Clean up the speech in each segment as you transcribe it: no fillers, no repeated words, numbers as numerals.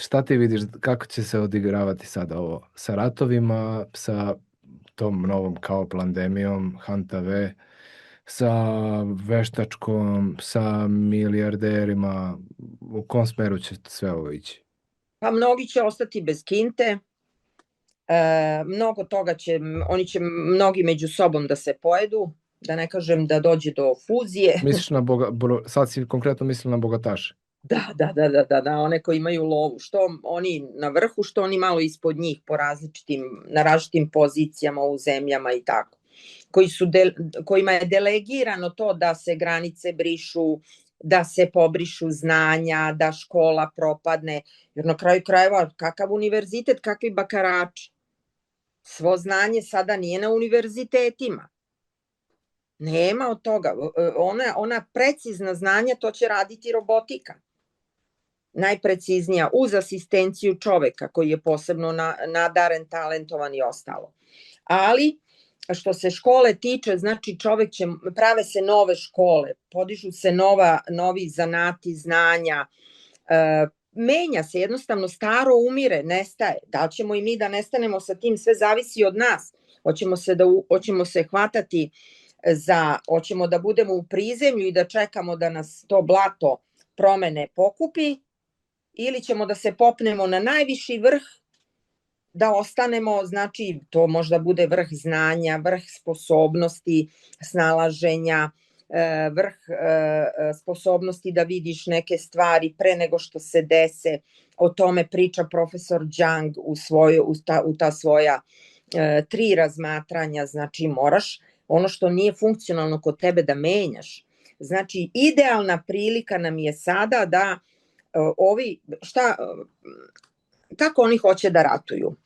šta ti vidiš kako će se odigravati sada ovo sa ratovima, sa tom novom kao pandemijom, HNTV, sa veštačkom, sa milijarderima, u kom smeru će sve ovo ići? Pa mnogi će ostati bez kinte, mnogo toga oni će mnogi među sobom da se pojedu, da ne kažem da dođe do fuzije. Misliš na sad si konkretno mislila na bogataše? Da, one koji imaju lovu, što oni na vrhu, što oni malo ispod njih na različitim pozicijama u zemljama i tako, kojima je delegirano to da se granice brišu, da se pobrišu znanja, da škola propadne, jer na kraju krajeva kakav univerzitet, kakvi bakarači. Svo znanje sada nije na univerzitetima. Nema od toga. Ona precizna znanja, to će raditi robotika. Najpreciznija, uz asistenciju čoveka koji je posebno nadaren, talentovan i ostalo. Ali, što se škole tiče, znači prave se nove škole, podižu se novi zanati, znanja, menja se, jednostavno staro umire, nestaje. Da li ćemo i mi da nestanemo sa tim, sve zavisi od nas. Hoćemo se hvatati hoćemo da budemo u prizemlju i da čekamo da nas to blato promene pokupi, ili ćemo da se popnemo na najviši vrh, da ostanemo, znači to možda bude vrh znanja, vrh sposobnosti, snalaženja, vrh sposobnosti da vidiš neke stvari pre nego što se dese. O tome priča profesor Jung u ta svoja 3 razmatranja. Znači moraš ono što nije funkcionalno kod tebe da menjaš. Znači idealna prilika nam je sada da kako oni hoće da ratuju.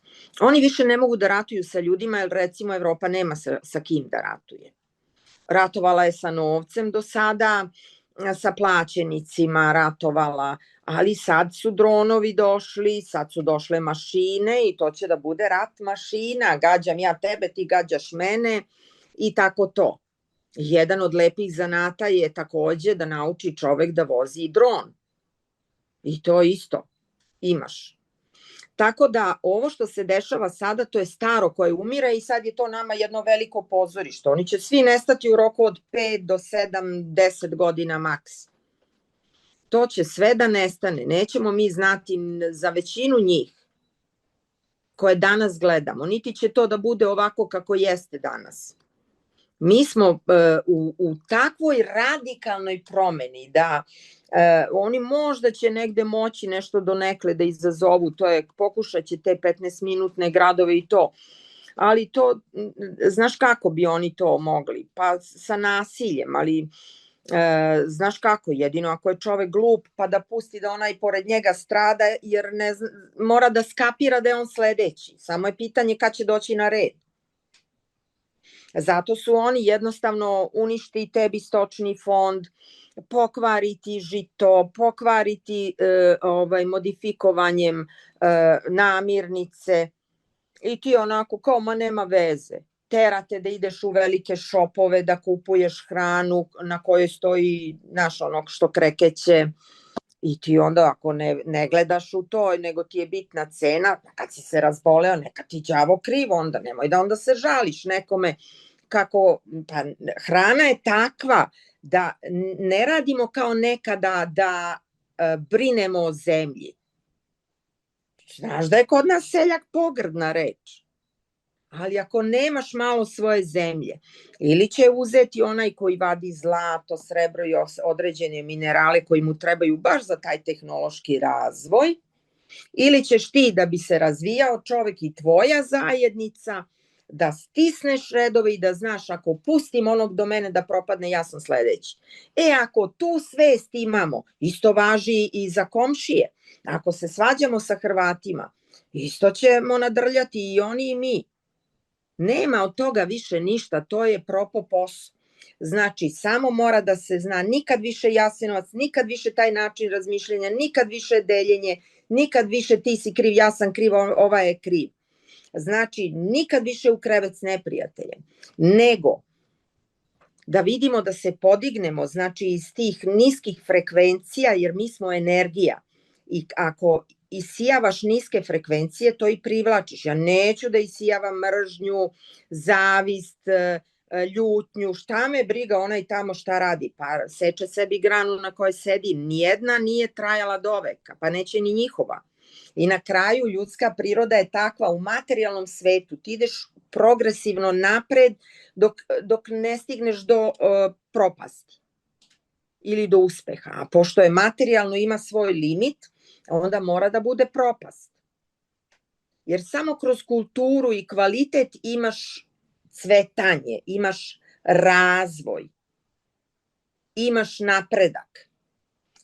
Oni više ne mogu da ratuju sa ljudima, jer recimo Evropa nema sa kim da ratuje. Ratovala je sa novcem do sada, sa plaćenicima ratovala, ali sad su dronovi došli, sad su došle mašine i to će da bude rat mašina. Gađam ja tebe, ti gađaš mene i tako to. Jedan od lepih zanata je takođe da nauči čovek da vozi dron. I to isto imaš. Tako da ovo što se dešava sada, to je staro koje umire i sad je to nama jedno veliko pozorište. Oni će svi nestati u roku od 5 do 7, 10 godina maks. To će sve da nestane. Nećemo mi znati za većinu njih koje danas gledamo. Niti će to da bude ovako kako jeste danas. Mi smo u takvoj radikalnoj promeni da oni možda će negde moći nešto donekle da izazovu, pokušat će te 15-minutne gradove i to, ali to, znaš kako bi oni to mogli? Pa sa nasiljem, ali znaš kako, jedino ako je čovek glup pa da pusti da onaj pored njega strada, jer mora da skapira da je on sledeći, samo je pitanje kad će doći na red. Zato su oni jednostavno uništi tebi stočni fond, pokvariti žito, pokvariti modifikovanjem namirnice i ti onako kao ma nema veze. Terate da ideš u velike šopove da kupuješ hranu na kojoj stoji naš onog što krekeće i ti onda ako ne gledaš u to, nego ti je bitna cena, kad si se razboleo, neka ti đavo krivo, onda nemoj da onda se žališ nekome kako, pa hrana je takva da ne radimo kao nekada da brinemo o zemlji. Znaš da je kod nas seljak pogrdna reč, ali ako nemaš malo svoje zemlje, ili će uzeti onaj koji vadi zlato, srebro i određene minerale koji mu trebaju baš za taj tehnološki razvoj, ili ćeš ti da bi se razvijao čovek i tvoja zajednica, da stisneš redove i da znaš ako pustim onog do mene da propadne, ja sam sledeći. Ako tu svest imamo, isto važi i za komšije. Ako se svađamo sa Hrvatima, isto ćemo nadrljati i oni i mi. Nema od toga više ništa, to je propao posao. Znači, samo mora da se zna, nikad više Jasenovac, nikad više taj način razmišljanja, nikad više deljenje, nikad više ti si kriv, ja sam kriv, ovaj je kriv. Znači, nikad više u krevet s neprijateljem, nego da vidimo da se podignemo, znači iz tih niskih frekvencija, jer mi smo energija I ako isijavaš niske frekvencije, to i privlačiš. Ja neću da isijavam mržnju, zavist, ljutnju, šta me briga onaj tamo šta radi, pa seče sebi granu na kojoj sedi, nijedna nije trajala do veka, pa neće ni njihova. I na kraju ljudska priroda je takva u materijalnom svetu, ti ideš progresivno napred dok ne stigneš do propasti ili do uspeha, a pošto je materijalno ima svoj limit, onda mora da bude propast. Jer samo kroz kulturu i kvalitet imaš cvetanje, imaš razvoj, imaš napredak.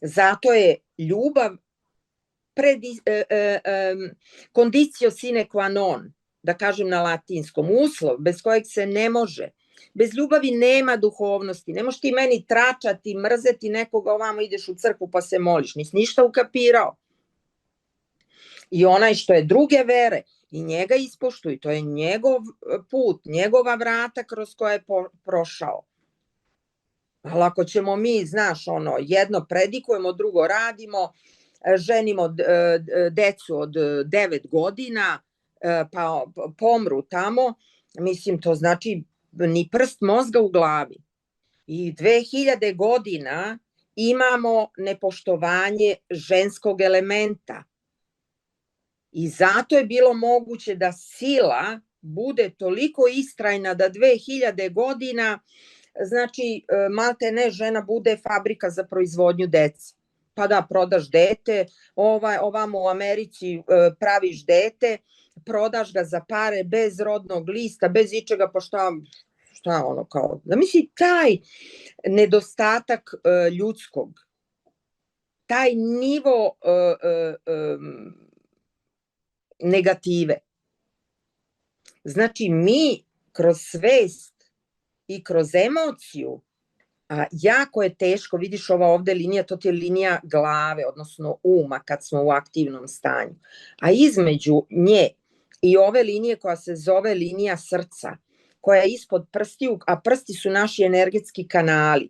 Zato je ljubav condicio sine qua non, da kažem na latinskom, uslov bez kojeg se ne može. Bez ljubavi nema duhovnosti. Ne možeš ti meni tračati, mrzeti nekoga, ovamo ideš u crkvu pa se moliš. Nisi ništa ukapirao. I onaj što je druge vere, i njega ispoštuj, to je njegov put, njegova vrata kroz koje je prošao. Ali ako ćemo mi, znaš, jedno predikujemo, drugo radimo, ženimo decu od 9 godina, pa pomru tamo, mislim, to znači ni prst mozga u glavi. I 2000 godina imamo nepoštovanje ženskog elementa. I zato je bilo moguće da sila bude toliko istrajna da 2000 godina, znači malte ne, žena bude fabrika za proizvodnju dece. Pa da, prodaš dete, ovamo u Americi praviš dete, prodaš ga za pare bez rodnog lista, bez ičega, pa šta kao, da misli taj nedostatak ljudskog, taj nivo negative. Znači mi kroz svest i kroz emociju, a jako je teško, vidiš ova ovde linija, to ti je linija glave, odnosno uma kad smo u aktivnom stanju. A između nje i ove linije koja se zove linija srca, koja je ispod prstiju, a prsti su naši energetski kanali.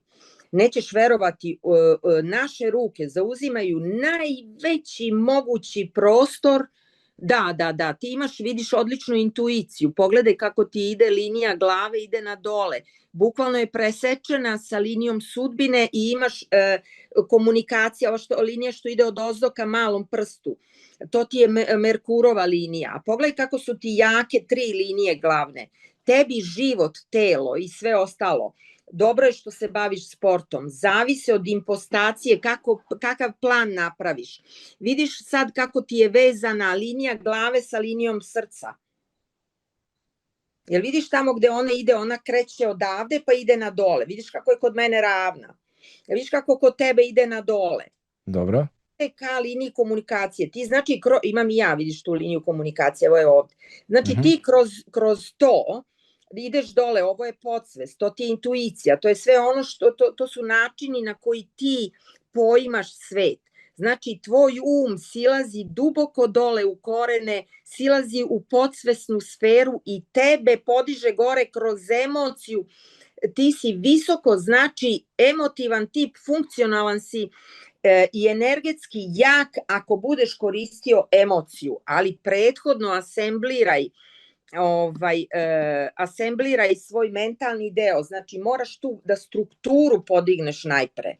Nećeš verovati, naše ruke zauzimaju najveći mogući prostor. Da, ti vidiš odličnu intuiciju, pogledaj kako ti ide linija glave, ide na dole, bukvalno je presečena sa linijom sudbine i imaš komunikacija, linija što ide od ozdo ka malom prstu, to ti je Merkurova linija, a pogledaj kako su ti jake 3 linije glavne, tebi život, telo i sve ostalo. Dobro je što se baviš sportom, zavise od impostacije, kakav plan napraviš. Vidiš sad kako ti je vezana linija glave sa linijom srca. Jel vidiš tamo gde ona ide, ona kreće odavde pa ide na dole. Vidiš kako je kod mene ravna. Jel vidiš kako kod tebe ide na dole. Dobro. Ka liniji komunikacije. Ti znači, imam i ja, vidiš tu liniju komunikacije, evo je ovde. Znači ti kroz to ideš dole, ovo je podsvest, to ti je intuicija, to je sve ono što, to su načini na koji ti poimaš svet. Znači, tvoj silazi duboko dole u korene, silazi u podsvesnu sferu i tebe podiže gore kroz emociju. Ti si visoko, znači emotivan tip, funkcionalan si i energetski jak ako budeš koristio emociju, ali prethodno asembliraj svoj mentalni deo, znači moraš tu da strukturu podigneš najpre.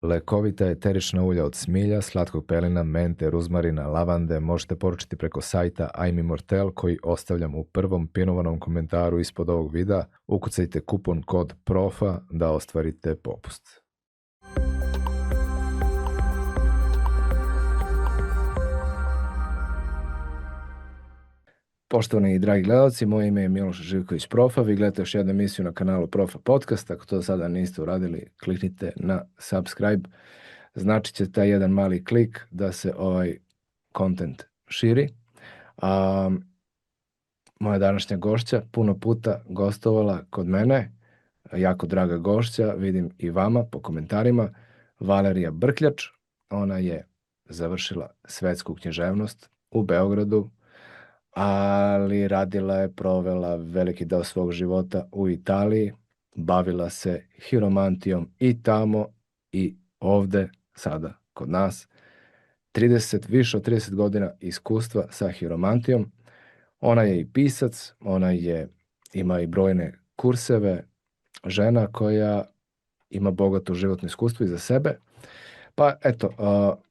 Lekovita eterična ulja od smilja, slatkog pelina, mente, ruzmarina, lavande možete poručiti preko sajta I'm Immortel koji ostavljam u prvom pinovanom komentaru ispod ovog videa. Ukucajte kupon kod PROFA da ostvarite popust. Poštovani i dragi gledalci, moje ime je Miloš Živković Profa, vi gledate još jednu emisiju na kanalu Profa Podcast, ako to sada niste uradili, kliknite na subscribe, znači će taj jedan mali klik da se ovaj kontent širi. Moja današnja gošća puno puta gostovala kod mene, jako draga gošća, vidim i vama po komentarima, Valerija Brkljač, ona je završila svetsku književnost u Beogradu, ali provela veliki deo svog života u Italiji, bavila se hiromantijom i tamo i ovde, sada kod nas. Više od 30 godina iskustva sa hiromantijom. Ona je i pisac, ima i brojne kurseve, žena koja ima bogato životno iskustvo iza sebe. Pa eto,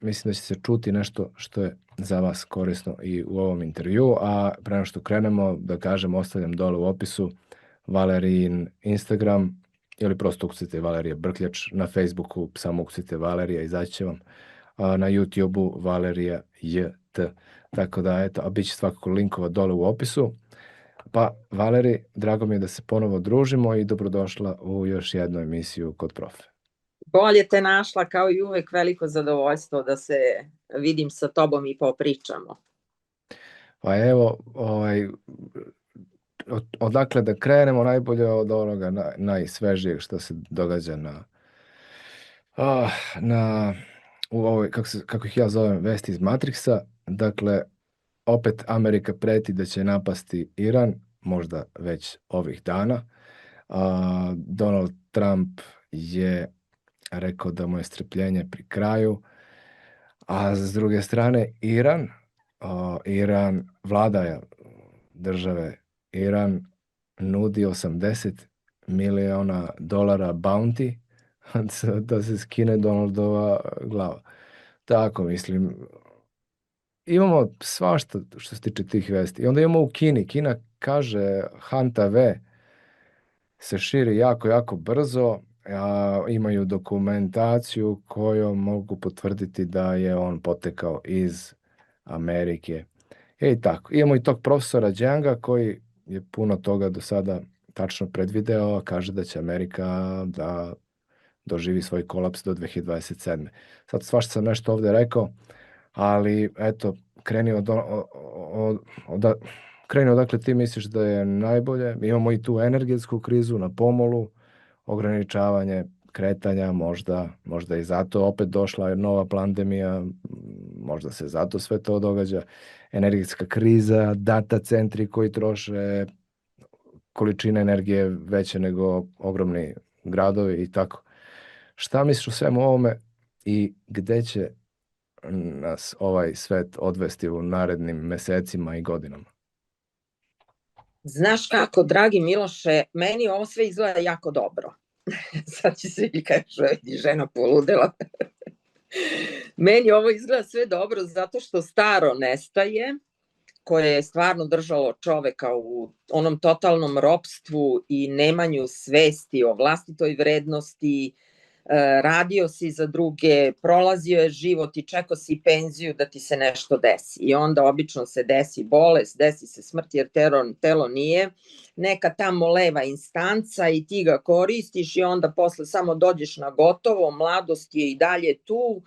mislim da će se čuti nešto što je za vas korisno i u ovom intervju, a pre nego što krenemo, da kažem, ostavljam dole u opisu Valerijin Instagram ili prosto ukucite Valerija Brkljač, na Facebooku samo ukucite Valerija, izaći će vam, na YouTubeu Valerija JT. Tako da, eto, a bit će svakako linkova dole u opisu. Pa, Valeri, drago mi je da se ponovo družimo i dobrodošla u još jednu emisiju Kod profe. Bolje te našla, kao i uvek, veliko zadovoljstvo da se vidim sa tobom i popričamo. Pa evo, odakle da krenemo, najbolje od onoga najsvežijeg što se događa u ovoj, kako ih ja zovem, vesti iz Matrixa. Dakle, opet Amerika preti da će napasti Iran, možda već ovih dana. Donald Trump je rekao da mu je strpljenje pri kraju, a s druge strane Iran, vlada države Iran nudi $80 miliona bounty da se skine Donaldova glava. Tako, mislim, imamo svašta što se tiče tih vesti. I onda imamo u Kini. Kina kaže Hanta V se širi jako, jako brzo. Imaju dokumentaciju kojom mogu potvrditi da je on potekao iz Amerike. I tako. Imamo i tog profesora Džanga koji je puno toga do sada tačno predvideo, kaže da će Amerika da doživi svoj kolaps do 2027. Sad svašta sam nešto ovde rekao, ali eto, kreni odakle ti misliš da je najbolje. Imamo i tu energetsku krizu na pomolu, ograničavanje kretanja, možda i zato opet došla nova pandemija, možda se zato sve to događa, energetska kriza, data centri koji troše količine energije veće nego ogromni gradovi i tako. Šta misliš o svemu ovome i gde će nas ovaj svet odvesti u narednim mesecima i godinama? Znaš kako, dragi Miloše, meni ovo sve izgleda jako dobro. Sad će se i kaže, vidi, žena poludela. Meni ovo izgleda sve dobro zato što staro nestaje, koje je stvarno držalo čoveka u onom totalnom ropstvu i nemanju svesti o vlastitoj vrednosti, radio si za druge, prolazio je život i čekao si penziju da ti se nešto desi. I onda obično se desi bolest, desi se smrt jer telo nije neka tamo leva instanca i ti ga koristiš i onda posle samo dođeš na gotovo, mladost je i dalje tu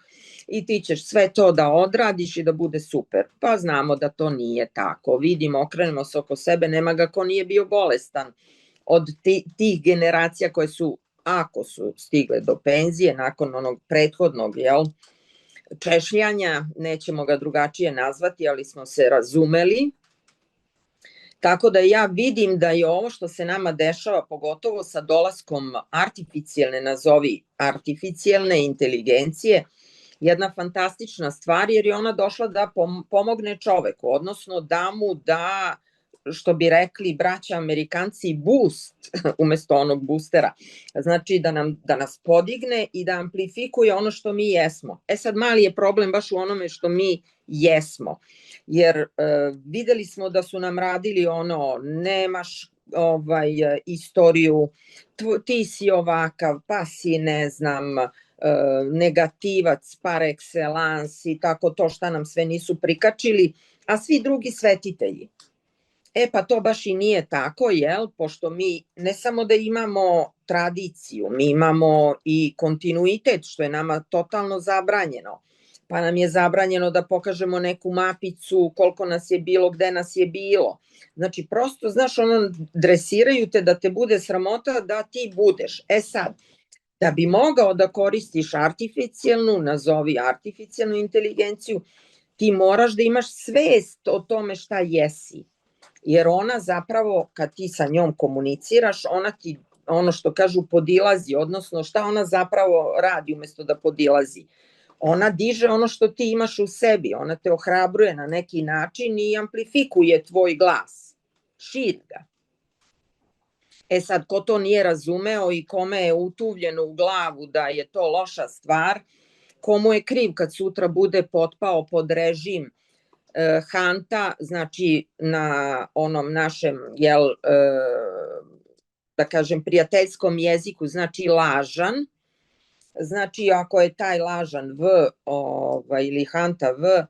i ti ćeš sve to da odradiš i da bude super. Pa znamo da to nije tako. Vidimo, okrenemo se oko sebe, nema ga ko nije bio bolestan od tih generacija koje su, ako su stigle do penzije nakon onog prethodnog češljanja, nećemo ga drugačije nazvati, ali smo se razumeli. Tako da ja vidim da je ovo što se nama dešava, pogotovo sa dolaskom artificijalne inteligencije, jedna fantastična stvar, jer je ona došla da pomogne čoveku, odnosno da mu da, što bi rekli braća Amerikanci, boost umesto onog boostera. Znači da nas podigne i da amplifikuje ono što mi jesmo. Sad mali je problem baš u onome što mi jesmo, jer videli smo da su nam radili nemaš istoriju, ti si ovakav, pa si ne znam, negativac par excellence i tako to šta nam sve nisu prikačili, a svi drugi svetitelji. Pa to baš i nije tako, pošto mi ne samo da imamo tradiciju, mi imamo i kontinuitet, što je nama totalno zabranjeno. Pa nam je zabranjeno da pokažemo neku mapicu, koliko nas je bilo, gde nas je bilo. Znači, prosto, znaš, dresiraju te da te bude sramota da ti budeš. Sad, da bi mogao da koristiš nazovi artificijalnu inteligenciju, ti moraš da imaš svest o tome šta jesi. Jer ona zapravo, kad ti sa njom komuniciraš, ona ti ono što kažu podilazi, odnosno šta ona zapravo radi umesto da podilazi. Ona diže ono što ti imaš u sebi, ona te ohrabruje na neki način i amplifikuje tvoj glas, širi ga. E sad, ko to nije razumeo i kome je utuvljeno u glavu da je to loša stvar, komu je kriv kad sutra bude potpao pod režim Hanta, znači na onom našem, da kažem, prijateljskom jeziku, znači lažan, znači ako je taj lažan V ili Hanta V,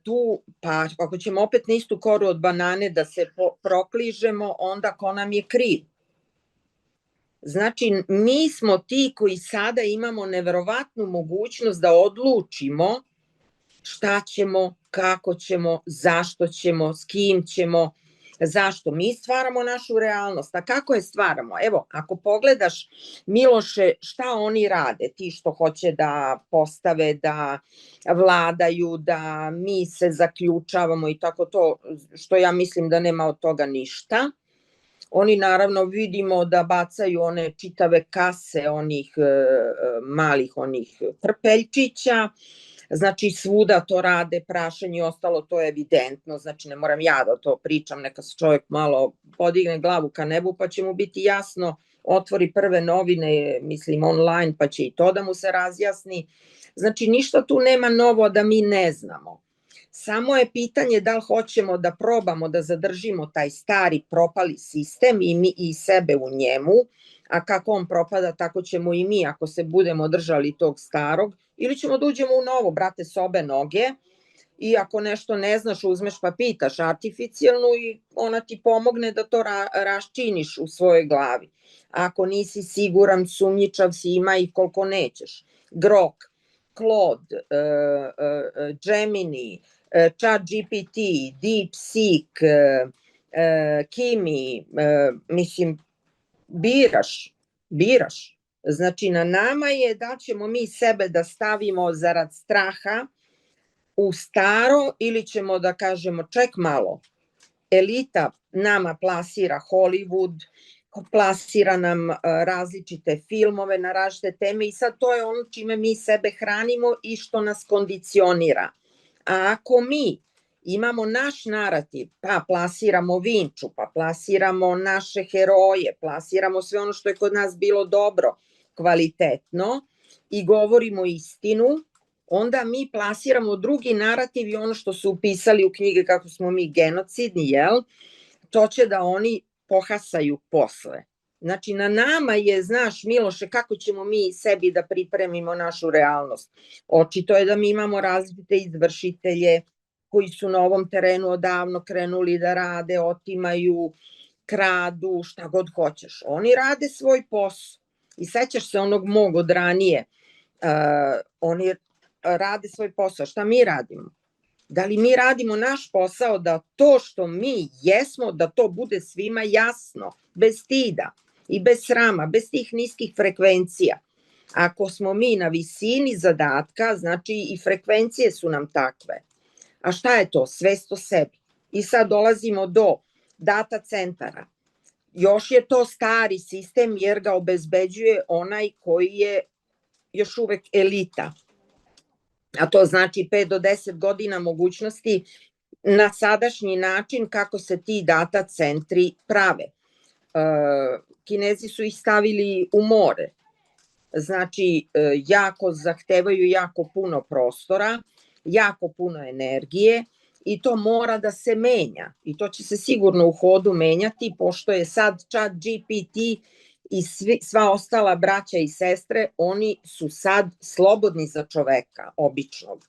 tu, pa ako ćemo opet na istu koru od banane da se prokližemo, onda ko nam je kriv? Znači, mi smo ti koji sada imamo neverovatnu mogućnost da odlučimo šta ćemo, kako ćemo, zašto ćemo, s kim ćemo, zašto. Mi stvaramo našu realnost. A kako je stvaramo? Evo, ako pogledaš, Miloše, šta oni rade, ti što hoće da postave, da vladaju, da mi se zaključavamo i tako to, što ja mislim da nema od toga ništa. Oni naravno vidimo da bacaju one čitave kase onih malih onih trpeljčića, znači svuda to rade, prašenje i ostalo, to je evidentno, znači ne moram ja da to pričam, neka se čovjek malo podigne glavu ka nebu pa će mu biti jasno, otvori prve novine, mislim online, pa će i to da mu se razjasni. Znači ništa tu nema novo da mi ne znamo. Samo je pitanje da li hoćemo da probamo da zadržimo taj stari propali sistem i mi i sebe u njemu, a kako on propada, tako ćemo i mi ako se budemo držali tog starog, ili ćemo da uđemo u novo, brate, s obe noge, i ako nešto ne znaš, uzmeš pa pitaš artificijalnu i ona ti pomogne da to raščiniš u svojoj glavi. Ako nisi siguran, sumnjičav si, ima i koliko nećeš. Grok, Claude, Gemini, ChatGPT, DeepSeek, Kimi, mislim, biraš. Znači, na nama je da ćemo mi sebe da stavimo zarad straha u staro ili ćemo da kažemo ček malo, elita nama plasira Hollywood, plasira nam različite filmove na različite teme i sad to je ono čime mi sebe hranimo i što nas kondicionira. A ako mi imamo naš narativ, pa plasiramo Vinču, pa plasiramo naše heroje, plasiramo sve ono što je kod nas bilo dobro, kvalitetno i govorimo istinu, onda mi plasiramo drugi narativ i ono što su upisali u knjige kako smo mi genocidni, to će da oni pohasaju posle. Znači, na nama je, znaš, Miloše, kako ćemo mi sebi da pripremimo našu realnost. Očito je da mi imamo različite izvršitelje koji su na ovom terenu odavno krenuli da rade, otimaju, kradu, šta god hoćeš. Oni rade svoj posao. I sećaš se onog mog od ranije, oni rade svoj posao. Šta mi radimo? Da li mi radimo naš posao da to što mi jesmo, da to bude svima jasno, bez stida i bez srama, bez tih niskih frekvencija. Ako smo mi na visini zadatka, znači i frekvencije su nam takve. A šta je to? Svest o sebi. I sad dolazimo do data centara. Još je to stari sistem jer ga obezbeđuje onaj koji je još uvek elita. A to znači 5 do 10 godina mogućnosti na sadašnji način kako se ti data centri prave. Kinezi su ih stavili u more. Znači, jako zahtevaju jako puno prostora, jako puno energije i to mora da se menja. I to će se sigurno u hodu menjati, pošto je sad ChatGPT i sva ostala braća i sestre, oni su sad slobodni za čoveka, običnog.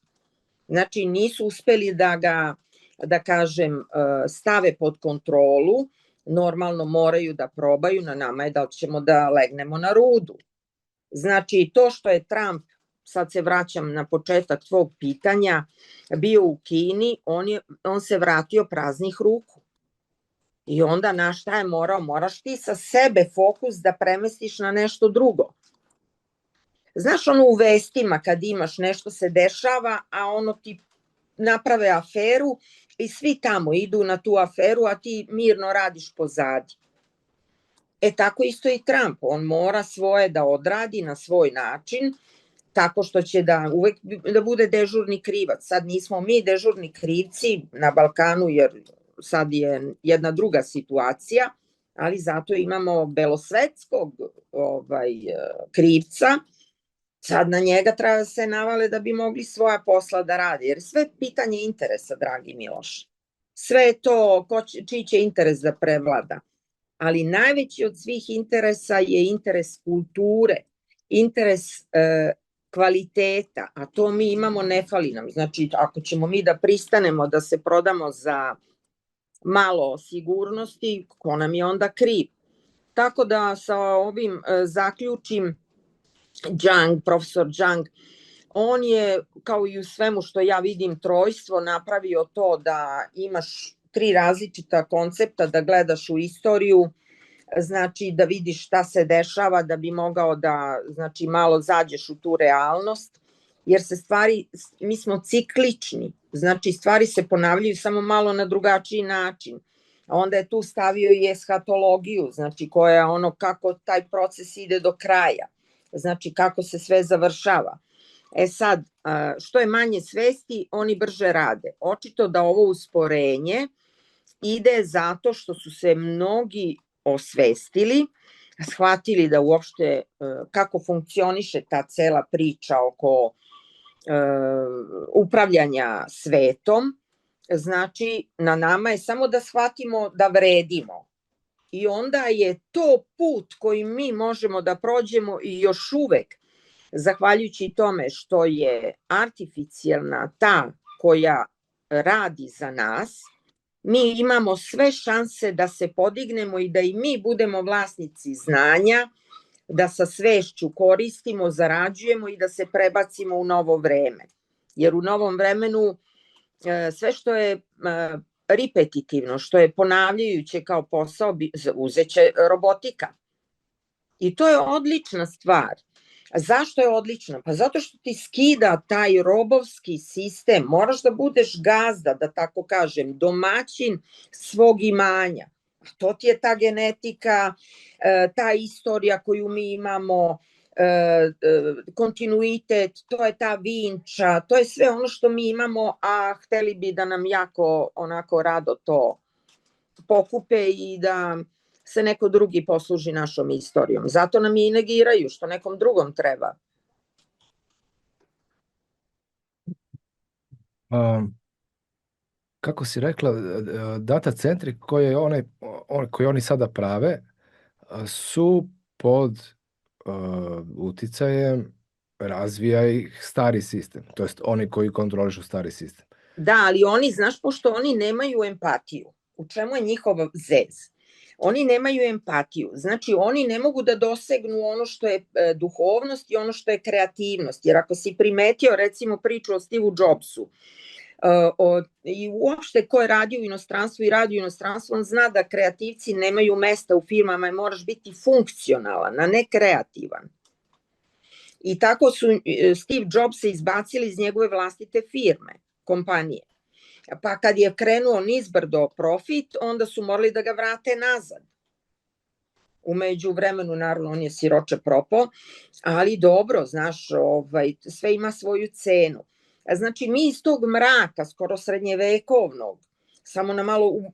Znači, nisu uspeli da ga, da kažem, stave pod kontrolu, normalno moraju da probaju, na nama je da ćemo da legnemo na rudu. Znači, to što je Trump, sad se vraćam na početak tvog pitanja, bio u Kini, on se vratio praznih ruku. I onda na šta je morao? Moraš ti sa sebe fokus da premestiš na nešto drugo. Znaš ono u vestima kad imaš nešto se dešava, a ono ti naprave aferu i svi tamo idu na tu aferu, a ti mirno radiš pozadi. Tako isto i Trump, on mora svoje da odradi na svoj način, tako što će da uvek da bude dežurni krivac. Sad nismo mi dežurni krivci na Balkanu, jer sad je jedna druga situacija, ali zato imamo belosvetskog krivca. Sad na njega treba da se navale da bi mogli svoja posla da radi, jer sve pitanje interesa, dragi Miloš. Sve je to čiji će interes da prevlada. Ali najveći od svih interesa je interes kulture, interes kvaliteta, a to mi imamo, ne fali nam. Znači, ako ćemo mi da pristanemo da se prodamo za malo sigurnosti, ko nam je onda kriv? Tako da sa ovim zaključim, profesor Jung, on je, kao i u svemu što ja vidim, trojstvo, napravio to da imaš 3 različita koncepta, da gledaš u istoriju, znači da vidiš šta se dešava, da bi mogao da, znači, malo zađeš u tu realnost, jer se stvari, mi smo ciklični, znači stvari se ponavljaju samo malo na drugačiji način. A onda je tu stavio i eshatologiju, znači koja je ono kako taj proces ide do kraja, znači kako se sve završava. Sad, što je manje svesti, oni brže rade. Očito da ovo usporenje ide zato što su se mnogi osvestili, shvatili da uopšte kako funkcioniše ta cela priča oko upravljanja svetom. Znači, na nama je samo da shvatimo da vredimo. I onda je to put koji mi možemo da prođemo i još uvek, zahvaljujući tome što je artificijalna ta koja radi za nas, mi imamo sve šanse da se podignemo i da i mi budemo vlasnici znanja, da sa svešću koristimo, zarađujemo i da se prebacimo u novo vreme. Jer u novom vremenu sve što je repetitivno, što je ponavljajuće kao posao, uzeće robotika. I to je odlična stvar. Zašto je odlična? Pa zato što ti skida taj robovski sistem, moraš da budeš gazda, da tako kažem, domaćin svog imanja. To ti je ta genetika, ta istorija koju mi imamo, kontinuitet, to je ta vinča, to je sve ono što mi imamo, a hteli bi da nam jako onako rado to pokupe i da se neko drugi posluži našom istorijom. Zato nam je i negiraju, što nekom drugom treba. Kako si rekla, data centri koje oni sada prave su pod uticajem razvija ih stari sistem, to jest oni koji kontrolišu stari sistem. Da, ali oni, znaš, pošto oni nemaju empatiju, u čemu je njihov zez? Oni nemaju empatiju, znači oni ne mogu da dosegnu ono što je duhovnost i ono što je kreativnost, jer ako si primetio recimo priču o Steve Jobsu, i uopšte ko je radio u inostranstvu i radi u inostranstvu, on zna da kreativci nemaju mesta u firmama i moraš biti funkcionalan, a ne kreativan. I tako su Steve Jobs se izbacili iz njegove vlastite firme, kompanije. Pa kad je krenuo nizbrdo profit, onda su morali da ga vrate nazad. Umeđu vremenu, naravno, on je siroče propao, ali dobro, znaš, sve ima svoju cenu. Znači, mi iz tog mraka, skoro srednjevekovnog, samo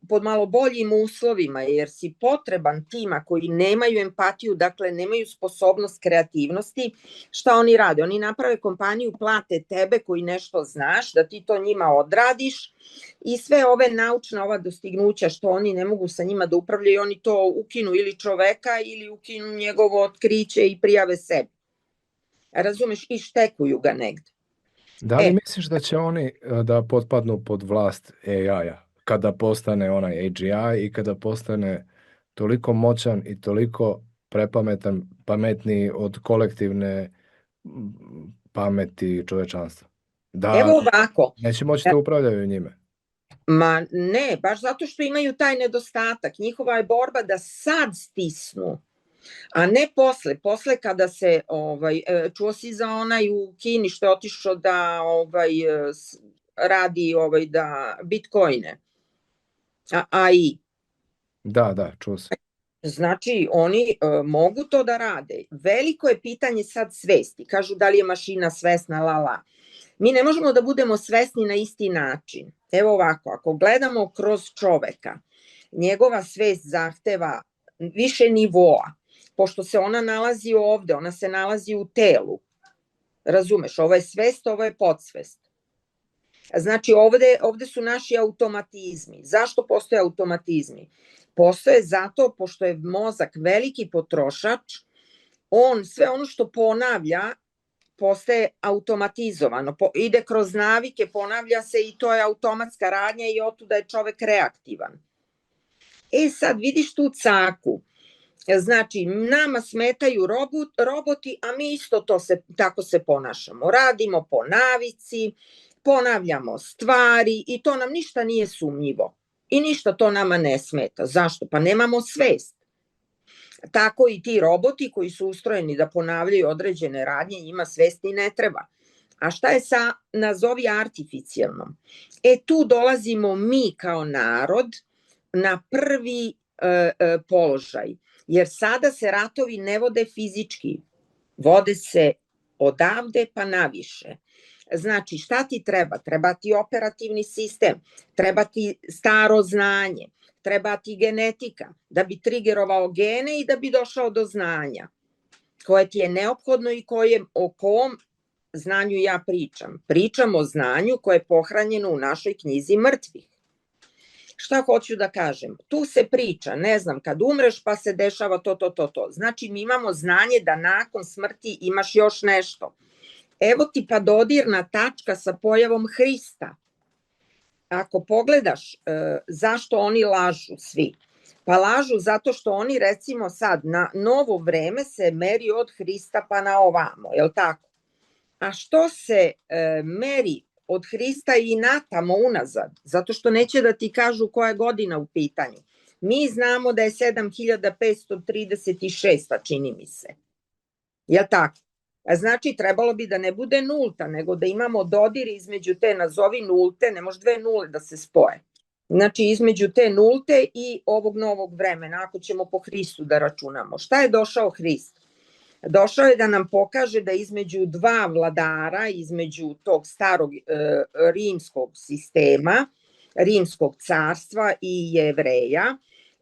pod malo boljim uslovima, jer si potreban tima koji nemaju empatiju, dakle nemaju sposobnost kreativnosti, šta oni rade? Oni naprave kompaniju, plate tebe koji nešto znaš, da ti to njima odradiš i sve ove ova dostignuća što oni ne mogu sa njima da upravljaju, oni to ukinu ili čoveka ili ukinu njegovo otkriće i prijave sebi. Razumeš? I štekuju ga negde. Da li misliš da će oni da potpadnu pod vlast AI-a kada postane onaj AGI i kada postane toliko moćan i toliko prepametan, pametniji od kolektivne pameti čovečanstva? Evo ovako. Neće moći da upravljaju njime. Ma ne, baš zato što imaju taj nedostatak. Njihova je borba da sad stisnu, a ne posle kada se, čuo si za onaj u Kini što je otišao da radi da bitcoine, AI. Da, čuo sam. Znači, oni mogu to da rade. Veliko je pitanje sad svesti. Kažu da li je mašina svesna, la. Mi ne možemo da budemo svesni na isti način. Evo ovako, ako gledamo kroz čoveka, njegova svest zahteva više nivoa, pošto se ona nalazi ovde, ona se nalazi u telu. Razumeš, ovo je svest, ovo je podsvest. Znači, ovde su naši automatizmi. Zašto postoje automatizmi? Postoje zato pošto je mozak veliki potrošač, on sve ono što ponavlja postaje automatizovano, ide kroz navike, ponavlja se i to je automatska radnja i otuda je čovek reaktivan. Sad vidiš tu caku, znači nama smetaju roboti, a mi isto tako se ponašamo, radimo po navici, ponavljamo stvari i to nam ništa nije sumnjivo i ništa to nama ne smeta. Zašto? Pa nemamo svest. Tako i ti roboti koji su ustrojeni da ponavljaju određene radnje, njima svesti ne treba. A šta je sa nazovi artificijalnom? Tu dolazimo mi kao narod na prvi položaj, jer sada se ratovi ne vode fizički, vode se odavde pa naviše. Znači, šta ti treba? Treba ti operativni sistem, treba ti staro znanje, treba ti genetika da bi trigerovao gene i da bi došao do znanja koje ti je neophodno i o kom znanju ja pričam. Pričam o znanju koje je pohranjeno u našoj knjizi mrtvih. Šta hoću da kažem? Tu se priča, ne znam, kad umreš pa se dešava to. Znači, mi imamo znanje da nakon smrti imaš još nešto. Evo ti pa dodirna tačka sa pojavom Hrista. Ako pogledaš zašto oni lažu svi, pa lažu zato što oni recimo sad na novo vreme se meri od Hrista pa na ovamo, je li tako? A što se meri od Hrista i natamo unazad? Zato što neće da ti kažu koja je godina u pitanju. Mi znamo da je 7536, čini mi se. Je li tako? Znači, trebalo bi da ne bude nulta, nego da imamo dodir između te nazovi nulte, ne može dve nule da se spoje. Znači, između te nulte i ovog novog vremena, ako ćemo po Hristu da računamo. Šta je došao Hrist? Došao je da nam pokaže da između dva vladara, između tog starog rimskog sistema, rimskog carstva i Jevreja,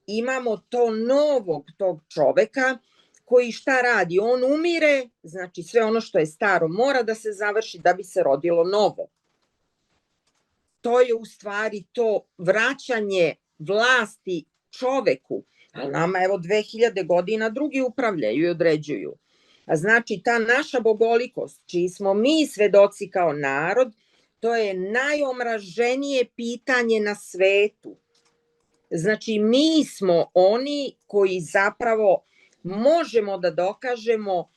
imamo to novog tog čoveka koji šta radi? On umire, znači sve ono što je staro mora da se završi da bi se rodilo novo. To je u stvari to vraćanje vlasti čoveku, ali nama evo 2000 godina drugi upravljaju i određuju. Znači ta naša bogolikost, čiji smo mi svedoci kao narod, to je najomraženije pitanje na svetu. Znači mi smo oni koji zapravo možemo da dokažemo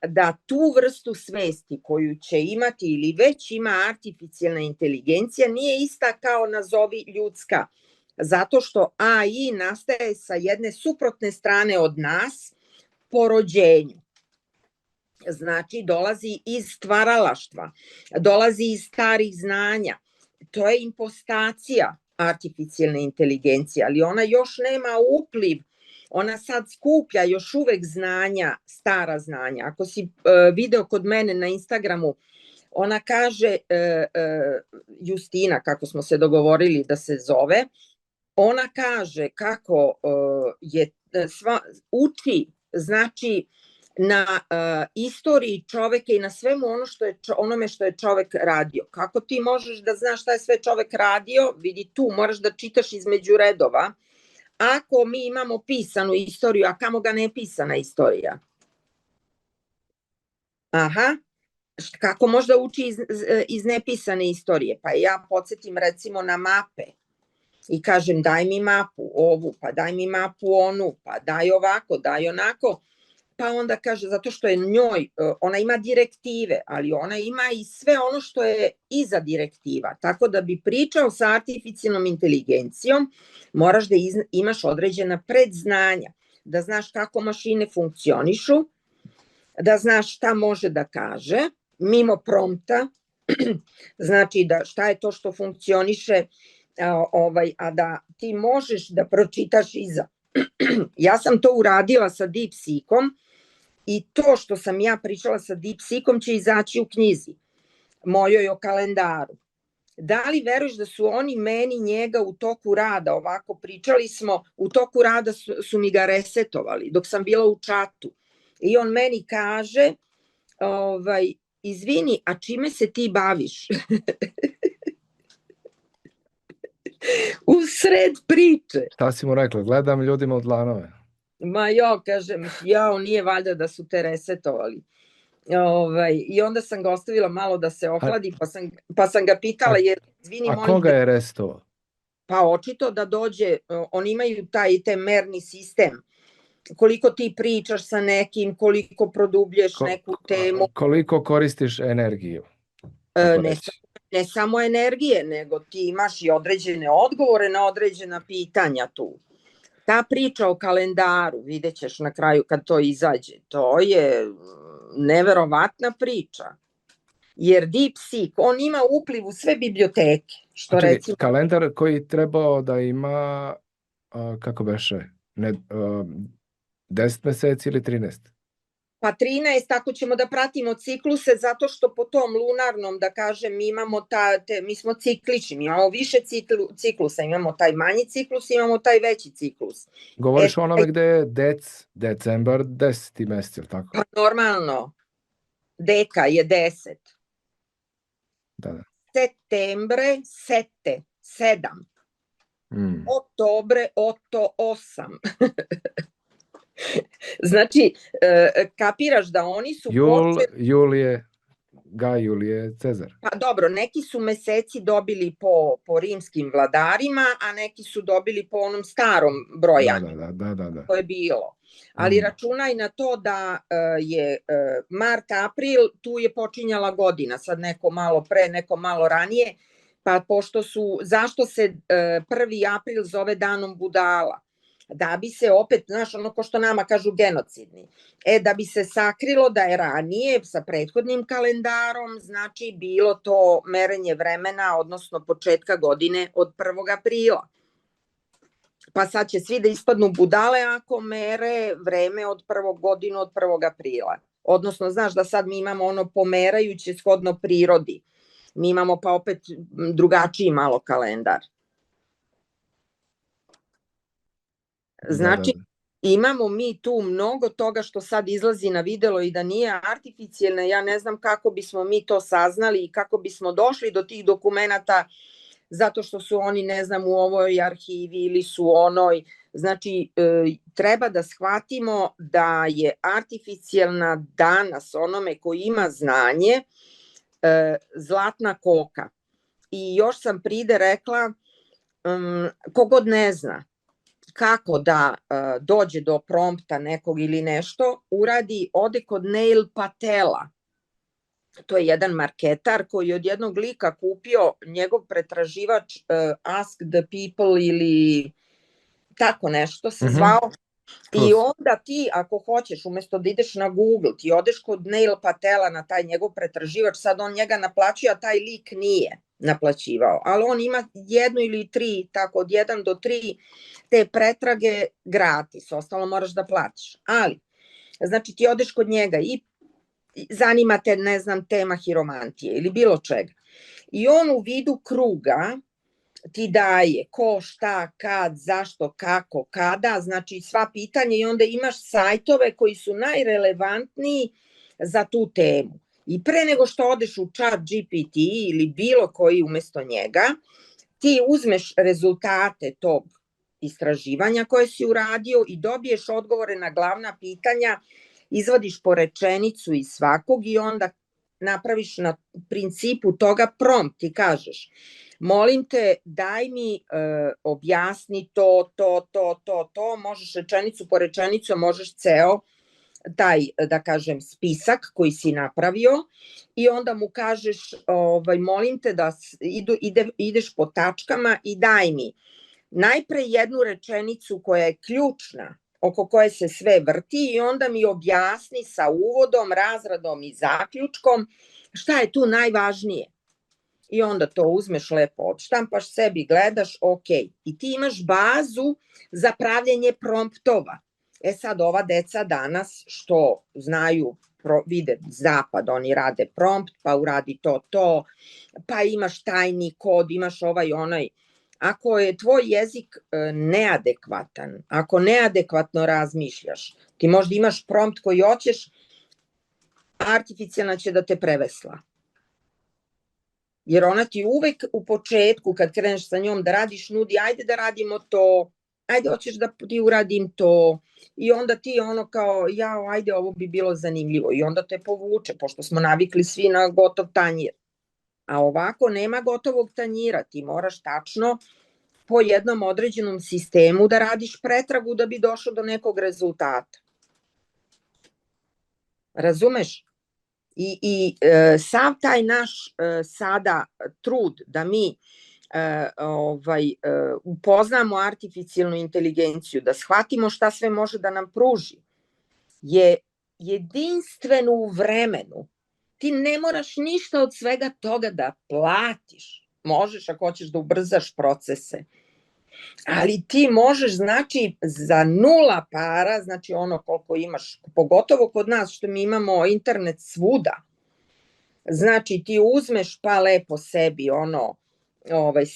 da tu vrstu svesti koju će imati ili već ima artificijalna inteligencija nije ista kao nazovi ljudska, zato što AI nastaje sa jedne suprotne strane od nas po rođenju. Znači dolazi iz stvaralaštva, dolazi iz starih znanja, to je impostacija artificijalne inteligencije, ali ona još nema upliv. Ona sad skuplja još uvek znanja, stara znanja. Ako si video kod mene na Instagramu, ona kaže, Justina, kako smo se dogovorili da se zove, ona kaže kako je uči, znači na istoriji čoveka i na svemu onome što je čovek radio. Kako ti možeš da znaš šta je sve čovek radio? Vidi tu, moraš da čitaš između redova. Ako mi imamo pisanu istoriju, a kamo ga ne pisana istorija? Aha, kako možda uči iz nepisane istorije? Pa ja podsjetim recimo na mape i kažem daj mi mapu ovu, pa daj mi mapu onu, pa daj ovako, daj onako. Pa onda kaže, zato što je njoj, ona ima direktive, ali ona ima i sve ono što je iza direktiva. Tako da bi pričao sa artificijalnom inteligencijom, moraš da imaš određena predznanja, da znaš kako mašine funkcionišu, da znaš šta može da kaže, mimo prompta, znači da šta je to što funkcioniše, a da ti možeš da pročitaš iza. Ja sam to uradila sa DeepSeekom i to što sam ja pričala sa DeepSeekom će izaći u knjizi mojoj o kalendaru. Da li veruješ da su oni meni njega u toku rada, ovako pričali smo, u toku rada su mi ga resetovali dok sam bila u čatu. I on meni kaže, izvini, a čime se ti baviš? U sred priče. Šta si mu rekla? Gledam ljudima u dlanove. Ma kažem, nije valjda da su te resetovali. I onda sam ga ostavila malo da se ohladi, pa sam ga pitala, izvini, a koga je resetovao? Pa očito da dođe, oni imaju taj merni sistem, koliko ti pričaš sa nekim, koliko produblješ neku temu. Koliko koristiš energiju? Ne samo energije, nego ti imaš i određene odgovore na određena pitanja tu. Ta priča o kalendaru, vidjet ćeš na kraju kad to izađe, to je neverovatna priča. Jer DeepSeek, on ima upliv u sve biblioteke. Kalendar koji trebao da ima, kako beše, 10 meseci ili 13? Pa 13, tako ćemo da pratimo cikluse, zato što po tom lunarnom, da kažem, mi smo ciklični, imamo više ciklusa, imamo taj manji ciklus, imamo taj veći ciklus. Govoriš o onome gde je decembar 10. mesec, ili tako? Pa normalno, deka je 10. Da. Settembre, 7. Ottobre, 8. Znači, kapiraš da oni su... Gaj Julije Cezar. Pa dobro, neki su meseci dobili po rimskim vladarima, a neki su dobili po onom starom brojanju. Da. To je bilo. Ali računaj na to da je mart, april, tu je počinjala godina, sad neko malo pre, neko malo ranije, pa zašto se 1. april zove danom budala? Da bi se opet, znaš, ono ko što nama kažu genocidni, da bi se sakrilo da je ranije sa prethodnim kalendarom, znači bilo to merenje vremena, odnosno početka godine od 1. aprila. Pa sad će svi da ispadnu budale ako mere vreme od godinu od 1. aprila. Odnosno, znaš da sad mi imamo ono pomerajuće shodno prirodi. Mi imamo pa opet drugačiji malo kalendar. Znači, imamo mi tu mnogo toga što sad izlazi na videlo i da nije artificijalno, ja ne znam kako bismo mi to saznali i kako bismo došli do tih dokumenata, zato što su oni, ne znam, u ovoj arhivi ili su onoj. Znači, treba da shvatimo da je artificijalna danas onome koji ima znanje zlatna koka. I još sam pride rekla, kogod ne zna kako da dođe do prompta nekog ili nešto, ode kod Neil Patela. To je jedan marketar koji je od jednog lika kupio njegov pretraživač Ask the People ili tako nešto se zvao. I onda ti, ako hoćeš, umesto da ideš na Google, ti odeš kod Neil Patela na taj njegov pretraživač, sad on njega naplaćuje, a taj lik nije naplaćivao. Ali on ima 1 ili 3, tako od 1 do 3 te pretrage gratis, ostalo moraš da platiš. Ali, znači ti odeš kod njega i zanima te, ne znam, tema hiromantije ili bilo čega. I on u vidu kruga ti daje ko, šta, kad, zašto, kako, kada, znači sva pitanja i onda imaš sajtove koji su najrelevantniji za tu temu. I pre nego što odeš u chat GPT ili bilo koji umesto njega, ti uzmeš rezultate tog istraživanja koje si uradio i dobiješ odgovore na glavna pitanja, izvadiš po rečenicu iz svakog i onda napraviš na principu toga prompt i kažeš: molim te, daj mi objasni to, možeš rečenicu po rečenicu, možeš ceo taj, da kažem, spisak koji si napravio i onda mu kažeš, molim te da ideš po tačkama i daj mi najpre jednu rečenicu koja je ključna, oko koje se sve vrti i onda mi objasni sa uvodom, razradom i zaključkom šta je tu najvažnije. I onda to uzmeš lepo, odštampaš sebi, gledaš, ok. I ti imaš bazu za pravljenje promptova. Sad ova deca danas što znaju, vide zapad, oni rade prompt, pa uradi to, pa imaš tajni kod, imaš ovaj onaj. Ako je tvoj jezik neadekvatan, ako neadekvatno razmišljaš, ti možda imaš prompt koji hoćeš, artificijalna će da te prevesla. Jer ona ti uvek u početku, kad kreneš sa njom da radiš, nudi, ajde da radimo to, ajde hoćeš da ti uradim to, i onda ti ono kao, jao, ajde, ovo bi bilo zanimljivo, i onda te povuče, pošto smo navikli svi na gotov tanjir. A ovako nema gotovog tanjira, ti moraš tačno po jednom određenom sistemu da radiš pretragu da bi došao do nekog rezultata. Razumeš? I sav taj naš sada trud da mi upoznamo artificijalnu inteligenciju, da shvatimo šta sve može da nam pruži, je jedinstveno u vremenu. Ti ne moraš ništa od svega toga da platiš. Možeš ako hoćeš da ubrzaš procese. Ali ti možeš, znači, za nula para, znači ono koliko imaš, pogotovo kod nas što mi imamo internet svuda, znači ti uzmeš pa lepo sebi ono,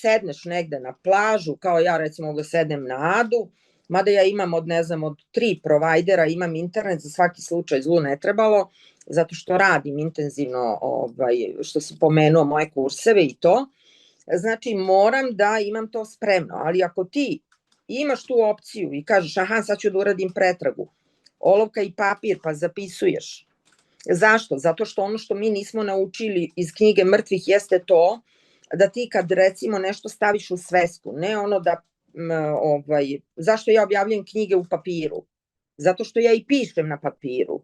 sedneš negde na plažu, kao ja recimo mogu sednem na Adu, mada ja imam od 3 provajdera, imam internet, za svaki slučaj zlu ne trebalo, zato što radim intenzivno, što si pomenuo, moje kurseve i to, znači moram da imam to spremno, ali ako ti imaš tu opciju i kažeš, aha, sad ću da uradim pretragu, olovka i papir, pa zapisuješ. Zašto? Zato što ono što mi nismo naučili iz knjige mrtvih jeste to da ti kad recimo nešto staviš u svesku, ne ono da, zašto ja objavljam knjige u papiru? Zato što ja i pišem na papiru.